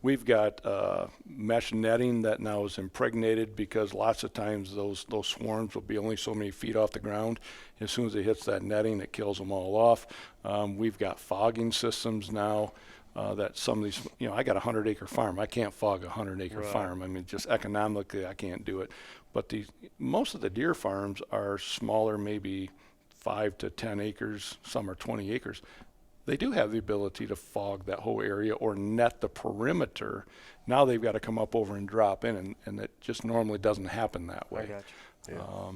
we've got mesh netting that now is impregnated because lots of times those swarms will be only so many feet off the ground. As soon as it hits that netting, it kills them all off. We've got fogging systems now. That some of these, I got a 100-acre farm. I can't fog a 100-acre farm. I mean, just economically, I can't do it. But most of the deer farms are smaller, maybe 5 to 10 acres. Some are 20 acres. They do have the ability to fog that whole area or net the perimeter. Now they've got to come up over and drop in, and it just normally doesn't happen that way. I got you. Yeah.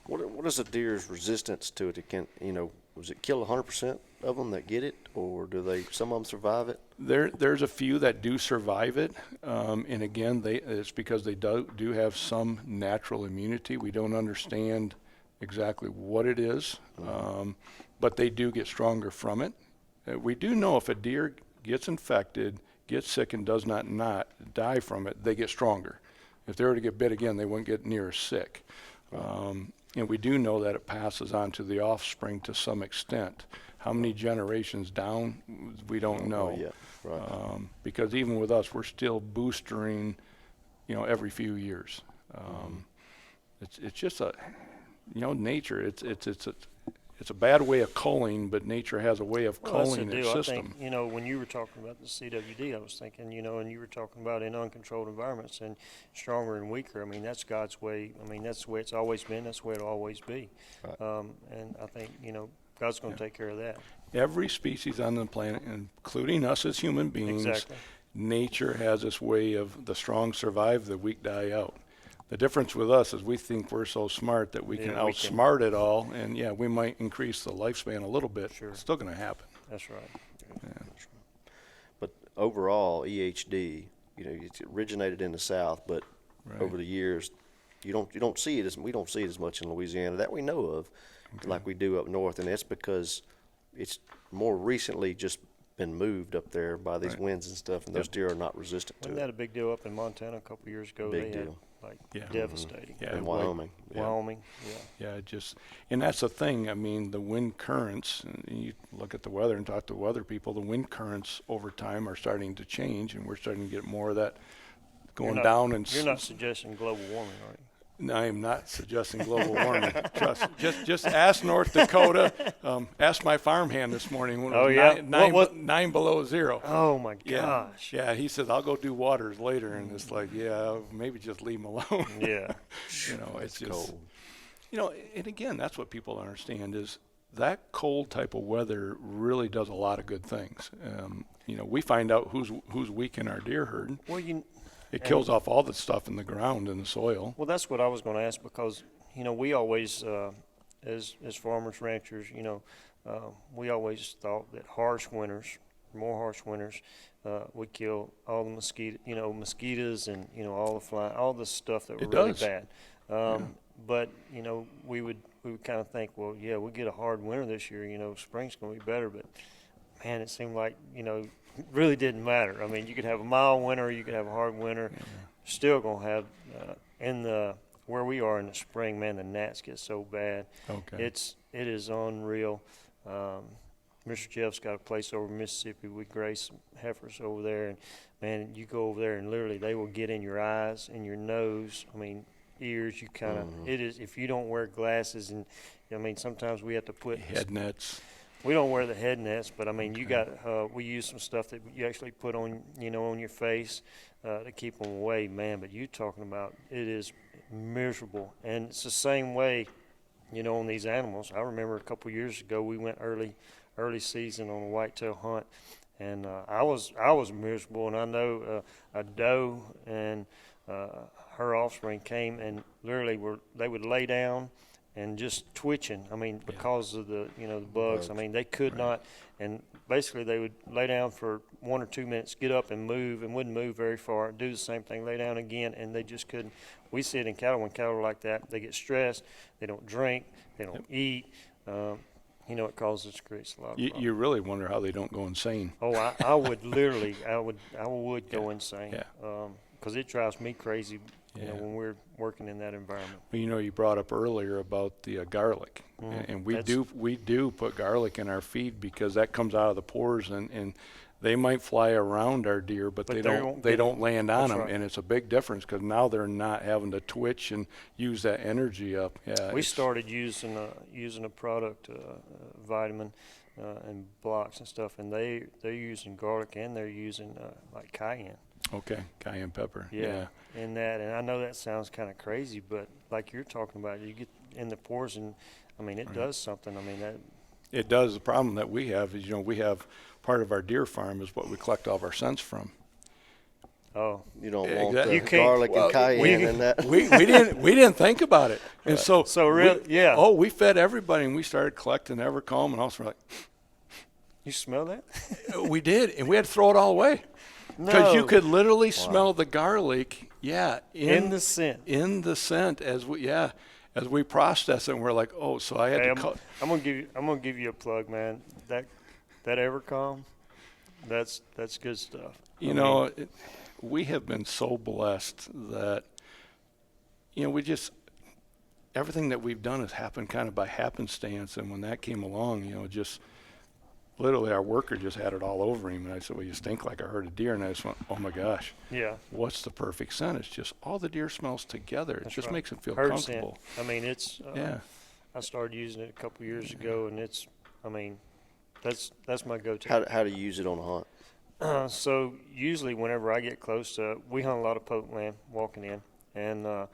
What is a deer's resistance to it? It can, does it kill 100% of them that get it, or do some of them survive it? There's a few that do survive it, and again, it's because they do have some natural immunity. We don't understand exactly what it is, but they do get stronger from it. We do know if a deer gets infected, gets sick, and does not die from it, they get stronger. If they were to get bit again, they wouldn't get near as sick. And we do know that it passes on to the offspring to some extent. How many generations down, we don't know. Oh, yeah, right. Because even with us, we're still boostering, every few years. It's just nature. It's a bad way of culling, but nature has a way of culling its system. I think, when you were talking about the CWD, I was thinking, and you were talking about in uncontrolled environments and stronger and weaker. I mean, that's God's way. I mean, that's the way it's always been. That's the way it'll always be. Right. And I think, God's going to take care of that. Every species on the planet, including us as human beings, Exactly. nature has this way of the strong survive, the weak die out. The difference with us is we think we're so smart that we can outsmart it all, and we might increase the lifespan a little bit. Sure. It's still going to happen. That's right. Yeah. But overall, EHD, it's originated in the South, but Right. over the years, we don't see it as much in Louisiana that we know of, like we do up north, and that's because it's more recently just been moved up there by these Right. winds and stuff, and those deer are not resistant to Wasn't it. that a big deal up in Montana a couple of years ago? Big They deal. had, Yeah. devastating. Yeah, In like- Wyoming. Yeah. Wyoming, yeah. And that's the thing. I mean, the wind currents, and you look at the weather and talk to weather people, the wind currents over time are starting to change, and we're starting to get more of that going down. And You're not suggesting global warming, are you? No, I am not suggesting global warming. Just ask North Dakota. Ask my farmhand this morning when it was Oh, yeah? nine below zero. Oh, my Yeah. gosh. Yeah, he says, I'll go do waters later. And it's like, maybe just leave him alone. Yeah. It's just, cold. and again, that's what people understand is that cold type of weather really does a lot of good things. We find out who's weak in our deer herd. Well, It kills off all the stuff in the ground and the soil. Well, that's what I was going to ask because, we always, as farmers, ranchers, we always thought that more harsh winters, would kill all the mosquitoes and, all the stuff that were really bad. But, we would kind of think, well, we get a hard winter this year, spring's going to be better. But, man, it seemed like, it really didn't matter. I mean, you could have a mild winter, you could have a hard winter. Still going to have, where we are in the spring, man, the gnats get so bad. Okay. It is unreal. Mr. Jeff's got a place over in Mississippi. We graze some heifers over there, and man, you go over there and literally they will get in your eyes and your nose. I mean, ears. You kind of it is if you don't wear glasses, and I mean sometimes we have to put Head nets. We don't wear the head nets, but I mean, we use some stuff that you actually put on, on your face to keep them away, man. But you talking about it is miserable, and it's the same way, on these animals. I remember a couple years ago we went early season on a whitetail hunt, and I was miserable, and I know a doe and her offspring came and literally they would lay down and just twitching. I mean, because of the the bugs. I mean, they could not, and basically they would lay down for 1 or 2 minutes, get up and move, and wouldn't move very far. Do the same thing, lay down again, and they just couldn't. We see it in cattle. When cattle are like that, they get stressed. They don't drink. They don't eat. It creates a lot of problems. You really wonder how they don't go insane. Oh, I would literally, I would go insane. Yeah. Because it drives me crazy. When we're working in that environment. Well, you brought up earlier about the garlic, and we do put garlic in our feed because that comes out of the pores, and they might fly around our deer, but they don't land on them, and it's a big difference because now they're not having to twitch and use that energy up. Yeah, we started using a product, vitamin, and blocks and stuff, and they're using garlic and they're using like cayenne. Okay, cayenne pepper. Yeah. And I know that sounds kind of crazy, but like you're talking about, you get in the pores, and I mean it does something. I mean that. It does. The problem that we have is, we have part of our deer farm is what we collect all of our scents from. Oh, You don't want Exactly. the garlic and cayenne in that. We didn't think about it, and so we fed everybody, and we started collecting Evercomb, and also we're like, you smell that? we did, and we had to throw it all away. Because you could literally smell the garlic, in the scent. In the scent as we process it, and we're like, oh, so I had to. I'm gonna give you a plug, man. That Evercomb, that's good stuff. We have been so blessed that we just everything that we've done has happened kind of by happenstance. And when that came along, you know, just literally our worker just had it all over him. And I said, well, you stink like a herd of deer. And I just went, oh my gosh. Yeah. What's the perfect scent? It's just all the deer smells together. It That's just right. makes them feel Herd comfortable. scent. I mean, it's, Yeah. I started using it a couple years ago, and it's, I mean, that's my go-to. How do you use it on a hunt? So usually whenever I get close to, we hunt a lot of public land walking in, and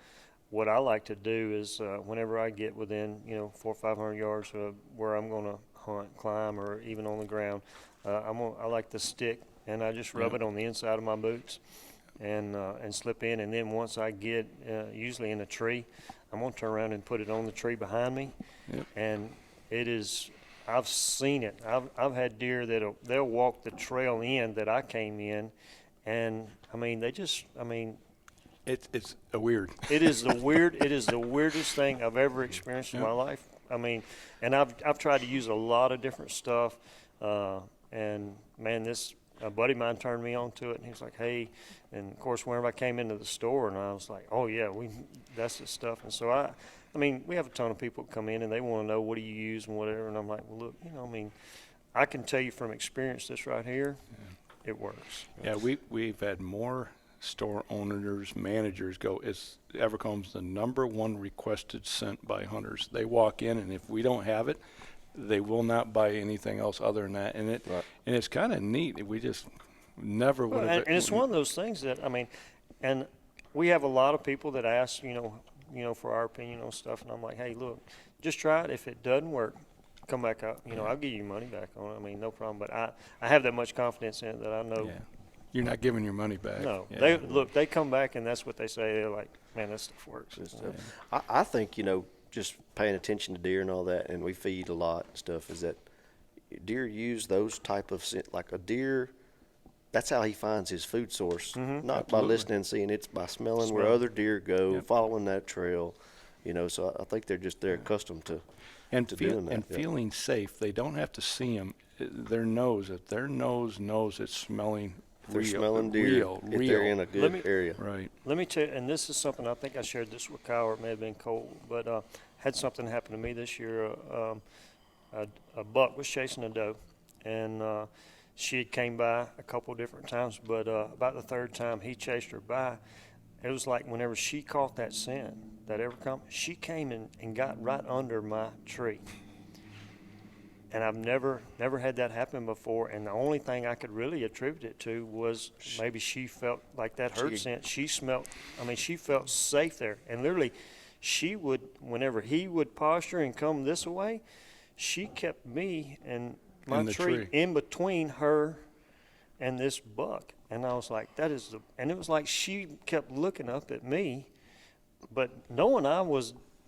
what I like to do is whenever I get within 400 or 500 yards of where I'm going to hunt, climb, or even on the ground, I like the stick, and I just rub it on the inside of my boots, and slip in, and then once I get usually in a tree, I'm going to turn around and put it on the tree behind me, and it is. I've seen it. I've had deer they'll walk the trail in that I came in, and I mean It's a weird. it is the weirdest thing I've ever experienced in my life. I mean, and I've tried to use a lot of different stuff, and man, a buddy of mine turned me on to it, and he was like, hey, and of course whenever I came into the store, and I was like, oh yeah, that's the stuff, and so I mean, we have a ton of people come in and they want to know what do you use and whatever, and I'm like, well, look, I mean, I can tell you from experience, this right here, it works. Yeah, we've had more store owners, managers go, it's Evercomb's the #1 requested scent by hunters. They walk in, and if we don't have it, they will not buy anything else other than that. And it's kind of neat. We just never would have. And it's one of those things that, I mean, and we have a lot of people that ask, for our opinion on stuff, and I'm like, hey, look, just try it. If it doesn't work, come back up. I'll give you money back on it. I mean, no problem. But I have that much confidence in it that I know. Yeah. You're not giving your money back. No, Yeah. they come back, and that's what they say. They're like, man, that stuff works. I think, just paying attention to deer and all that, and we feed a lot and stuff, is that deer use those type of scent, like a deer. That's how he finds his food source, not by listening and seeing. It's by smelling where other deer go, following that trail. So I think they're accustomed to doing that. And feeling safe. They don't have to see them. Their nose, if their nose knows it's smelling They're real, smelling deer real, if they're in a good area. Right. Let me tell you, and this is something, I think I shared this with Kyle, or it may have been Cole, but had something happen to me this year. A buck was chasing a doe, and she had came by a couple different times, but about the third time he chased her by, it was like whenever she caught that scent, she came and got right under my tree. And I've never had that happen before, and the only thing I could really attribute it to was maybe she felt like that herd scent. She felt safe there. And literally, she would, whenever he would posture and come this way, she kept me and my tree in between her and this buck. And I was like, and it was like she kept looking up at me, but knowing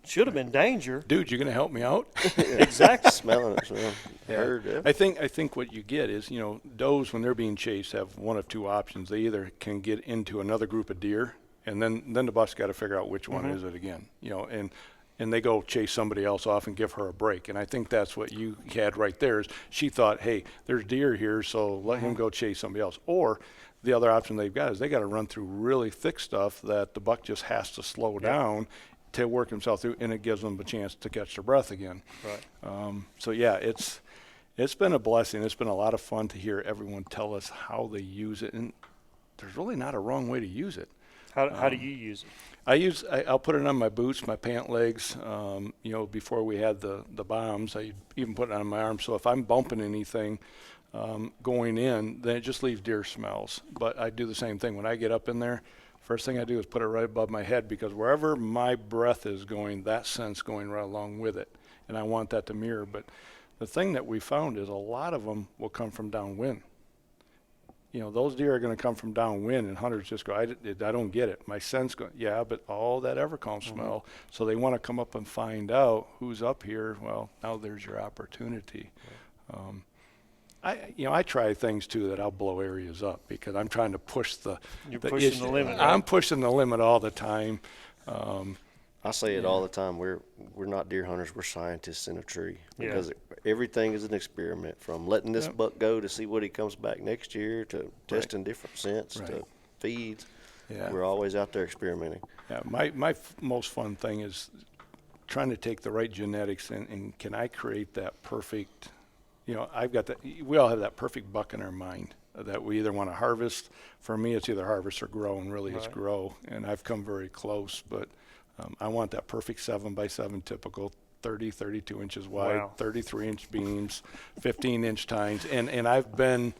should have been danger. Dude, you gonna help me out? Exactly. Smelling it. Yeah. I think what you get is, does when they're being chased have one of two options. They either can get into another group of deer, and then the buck's got to figure out which one is it again. And they go chase somebody else off and give her a break. And I think that's what you had right there. Is she thought, hey, there's deer here, so let him go chase somebody else. Or the other option they've got is they got to run through really thick stuff that the buck just has to slow down to work himself through, and it gives them a chance to catch their breath again. Right. So yeah, it's been a blessing. It's been a lot of fun to hear everyone tell us how they use it, and there's really not a wrong way to use it. How do you use it? I'll put it on my boots, my pant legs. Before we had the bombs, I even put it on my arm. So if I'm bumping anything going in, then it just leaves deer smells. But I do the same thing when I get up in there. First thing I do is put it right above my head, because wherever my breath is going, that scent's going right along with it, and I want that to mirror. But the thing that we found is a lot of them will come from downwind. Those deer are going to come from downwind, and hunters just go, I don't get it. My scent's going, yeah, but all that Evercomb smell. So they want to come up and find out who's up here. Well, now there's your opportunity. I try things too that I'll blow areas up, because I'm trying to push the pushing the limit. I'm pushing the limit all the time. I say it all the time. We're not deer hunters. We're scientists in a tree, because Yeah. everything is an experiment. From letting this buck go to see what he comes back next year, to testing different scents, to feeds. Yeah. We're always out there experimenting. Yeah, my most fun thing is trying to take the right genetics and can I create that perfect, we all have that perfect buck in our mind that we either want to harvest. For me, it's either harvest or grow, and really it's grow. And I've come very close, but I want that perfect 7x7 typical, 30, 32 inches wide, 33-inch beams, 15-inch tines. And I've been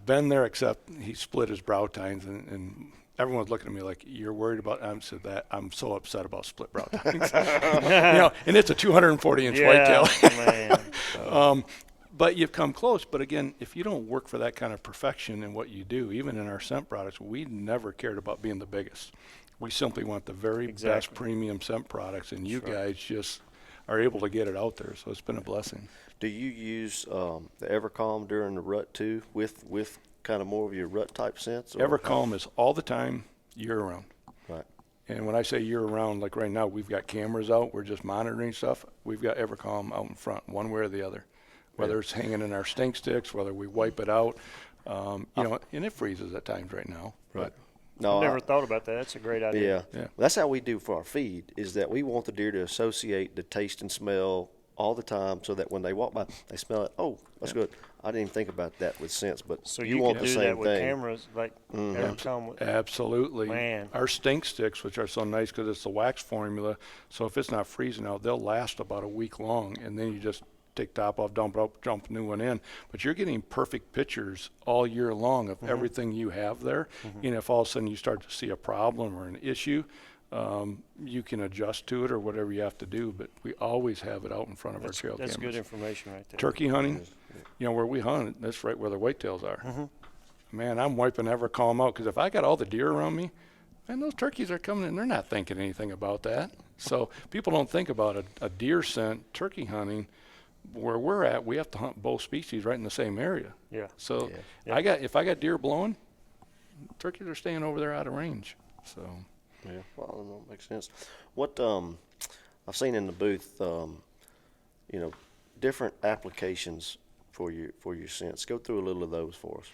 there, except he split his brow tines, and everyone's looking at me like, you're worried about, I'm so upset about split brow tines. And it's a 240-inch whitetail. Man. But you've come close. But again, if you don't work for that kind of perfection in what you do, even in our scent products, we never cared about being the biggest. We simply want the very best premium scent products, and you guys just are able to get it out there. So it's been a blessing. Do you use the Evercalm during the rut too, with kind of more of your rut type scents? Evercalm is all the time, year round. Right. And when I say year round, like right now, we've got cameras out. We're just monitoring stuff. We've got Evercalm out in front, one way or the other. Whether it's hanging in our stink sticks, whether we wipe it out, and it freezes at times right now. Right. But No, I've never thought about that. That's a great idea. Yeah. That's how we do for our feed, is that we want the deer to associate the taste and smell all the time, so that when they walk by, they smell it. Oh, that's good. I didn't even think about that with scents, but So you you want can the do same that with thing. cameras, like Evercalm with absolutely. Man. Our stink sticks, which are so nice because it's the wax formula, so if it's not freezing out, they'll last about a week long, and then you just take top off, dump it up, dump a new one in. But you're getting perfect pictures all year long of everything you have there. And if all of a sudden you start to see a problem or an issue, you can adjust to it or whatever you have to do. But we always have it out in front of our trail cameras. That's good information right there. Turkey hunting, where we hunt, that's right where the whitetails are. Man, I'm wiping Evercalm out, because if I got all the deer around me, man, those turkeys are coming in. They're not thinking anything about that. So people don't think about a deer scent turkey hunting. Where we're at, we have to hunt both species right in the same area. Yeah. So Yeah. if I got deer blowing, turkeys are staying over there out of range. So Yeah, well, that makes sense. What I've seen in the booth, different applications for your scents. Go through a little of those for us.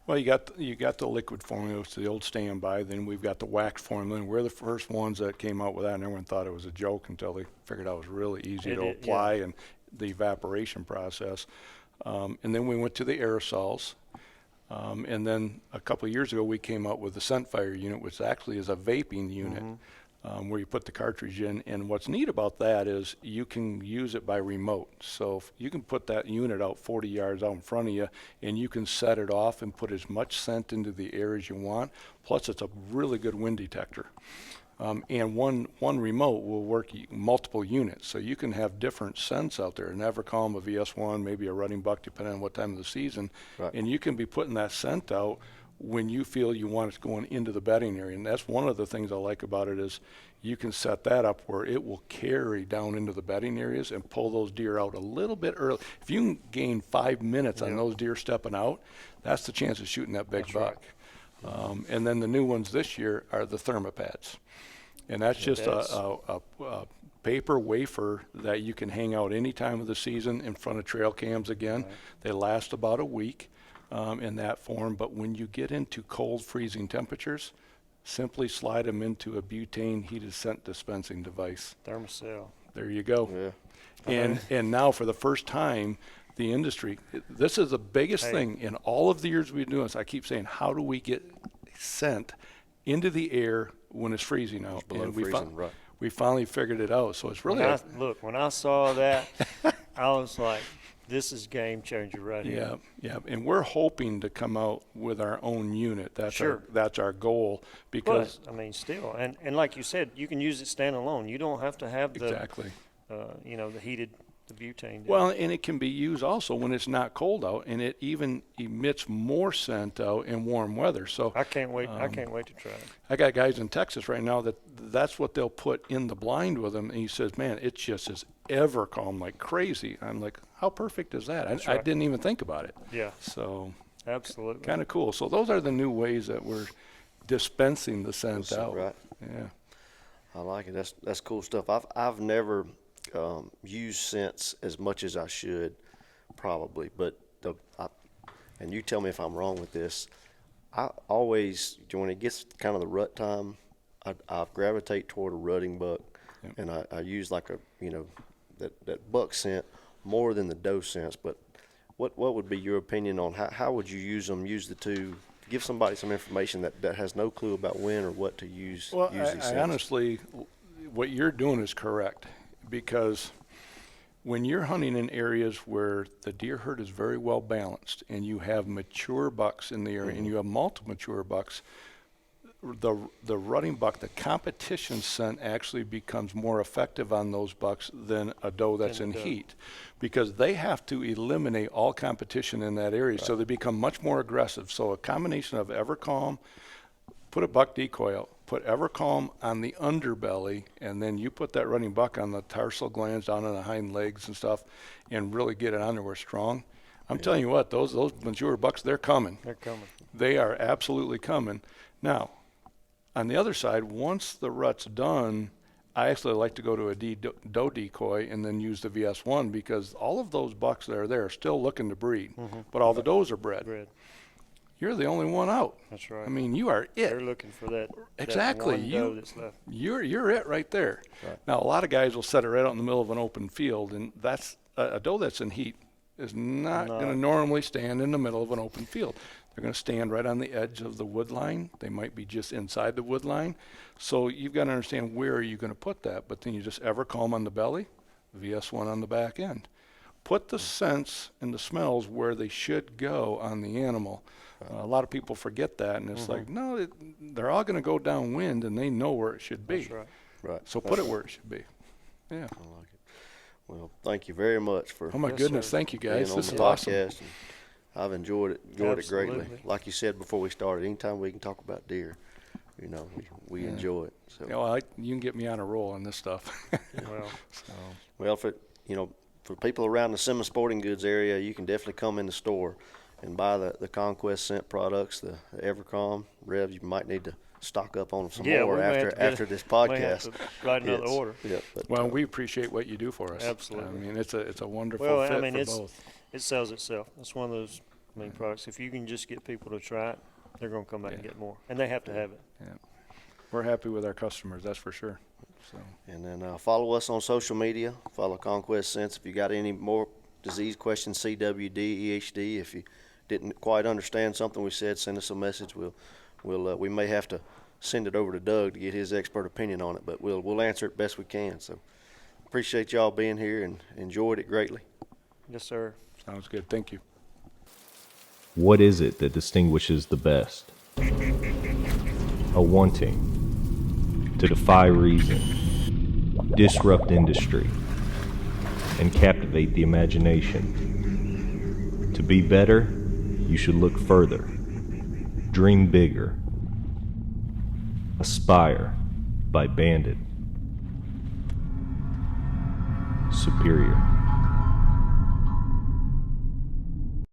well, you got the liquid formula, it's the old standby. Then we've got the wax formula, and we're the first ones that came out with that, and everyone thought it was a joke until they figured out it was really easy to apply and the evaporation process. And then we went to the aerosols. And then a couple of years ago, we came out with the scent fire unit, which actually is a vaping unit, where you put the cartridge in. And what's neat about that is you can use it by remote. So if you can put that unit out 40 yards out in front of you, and you can set it off and put as much scent into the air as you want. Plus, it's a really good wind detector. And one remote will work multiple units, so you can have different scents out there. An Evercalm, a VS1, maybe a rutting buck, depending on what time of the season. Right. And you can be putting that scent out when you feel you want it going into the bedding area. And that's one of the things I like about it, is you can set that up where it will carry down into the bedding areas and pull those deer out a little bit early. If you can gain 5 minutes on those deer stepping out, that's the chance of shooting that big buck. And then the new ones this year are the thermopads. And that's just a paper wafer that you can hang out any time of the season in front of trail cams again. Right. They last about a week in that form. But when you get into cold, freezing temperatures, simply slide them into a butane heated scent dispensing device. Thermocell. There you go. Yeah. And now for the first time, the industry, this is the biggest thing in all of the years we've been doing this. I keep saying, how do we get scent into the air when it's freezing out? Below And freezing, we finally figured it out. So it's really When I saw that, I was like, this is game changer right here. Yeah. And we're hoping to come out with our own unit. That's our goal, because But, I mean, still, and like you said, you can use it standalone. You don't have to have the exactly. The heated, the butane. Well, and it can be used also when it's not cold out, and it even emits more scent out in warm weather. So I can't wait. I can't wait to try it. I got guys in Texas right now that's what they'll put in the blind with them, and he says, "Man, it's just as Evercalm like crazy." I'm like, "How perfect is that?" I didn't even think about it. Yeah. So Absolutely. kind of cool. So those are the new ways that we're dispensing the scent out. Right. Yeah. I like it. That's cool stuff. I've never used scents as much as I should, probably. But and you tell me if I'm wrong with this. I always, when it gets kind of the rut time, I gravitate toward a rutting buck and I use like a, that buck scent more than the doe scents. But what would be your opinion on how would you use them? Use the two. Give somebody some information that has no clue about when or what to use. Well, use these I scents. honestly, what you're doing is correct, because when you're hunting in areas where the deer herd is very well balanced and you have mature bucks in the area and you have multiple mature bucks, the rutting buck, the competition scent actually becomes more effective on those bucks than a doe that's in heat, because they have to eliminate all competition in that area. So they become much more aggressive. So a combination of Evercalm, put a buck decoy out, put Evercalm on the underbelly, and then you put that running buck on the tarsal glands down on the hind legs and stuff, and really get it on there where it's strong. I'm telling you what, those mature bucks, they're coming. They're coming. They are absolutely coming. Now, on the other side, once the rut's done, I actually like to go to a doe decoy and then use the VS1, because all of those bucks that are there are still looking to breed, but all the does are bred. You're the only one out. That's right. I mean, you are it. They're looking for that. Exactly. That one doe that's left. You're it right there. Right. Now, a lot of guys will set it right out in the middle of an open field, and that's a doe that's in heat is not going to normally stand in the middle of an open field. They're going to stand right on the edge of the wood line. They might be just inside the wood line. So you've got to understand, where are you going to put that? But then you just Evercalm on the belly, VS1 on the back end. Put the scents and the smells where they should go on the animal. A lot of people forget that, and it's like, no, they're all going to go downwind, and they know where it should be. That's right. Right. So put it where it should be. Yeah. I like it. Well, thank you very much for Oh my Yes, goodness, sir. thank you being guys. on This the is awesome. podcast. And I've enjoyed it greatly. Absolutely. Like you said before we started, anytime we can talk about deer, we enjoy it. So, Yeah, well, you can get me on a roll on this stuff. Well, well, for people around the Simmons Sporting Goods area, you can definitely come in the store and buy the Conquest Scent products, the Evercalm. Rev, you might need to stock up on some more we may have to after this may have podcast. to write another order. Yeah, but, Well, we appreciate what you do for us. Absolutely. I mean, it's a wonderful Well, fit I mean, for both. it sells itself. It's one of those products. If you can just get people to try it, they're going to come back and get more, and they have to have it. Yeah. We're happy with our customers, that's for sure. So. And then follow us on social media. Follow Conquest Scents. If you got any more disease questions, CWD, EHD. If you didn't quite understand something we said, send us a message. We may have to send it over to Doug to get his expert opinion on it, but we'll answer it best we can. So appreciate y'all being here and enjoyed it greatly. Yes, sir. Sounds good. Thank you. What is it that distinguishes the best? A wanting to defy reason, disrupt industry, and captivate the imagination. To be better, you should look further, dream bigger. Aspire by Bandit. Superior.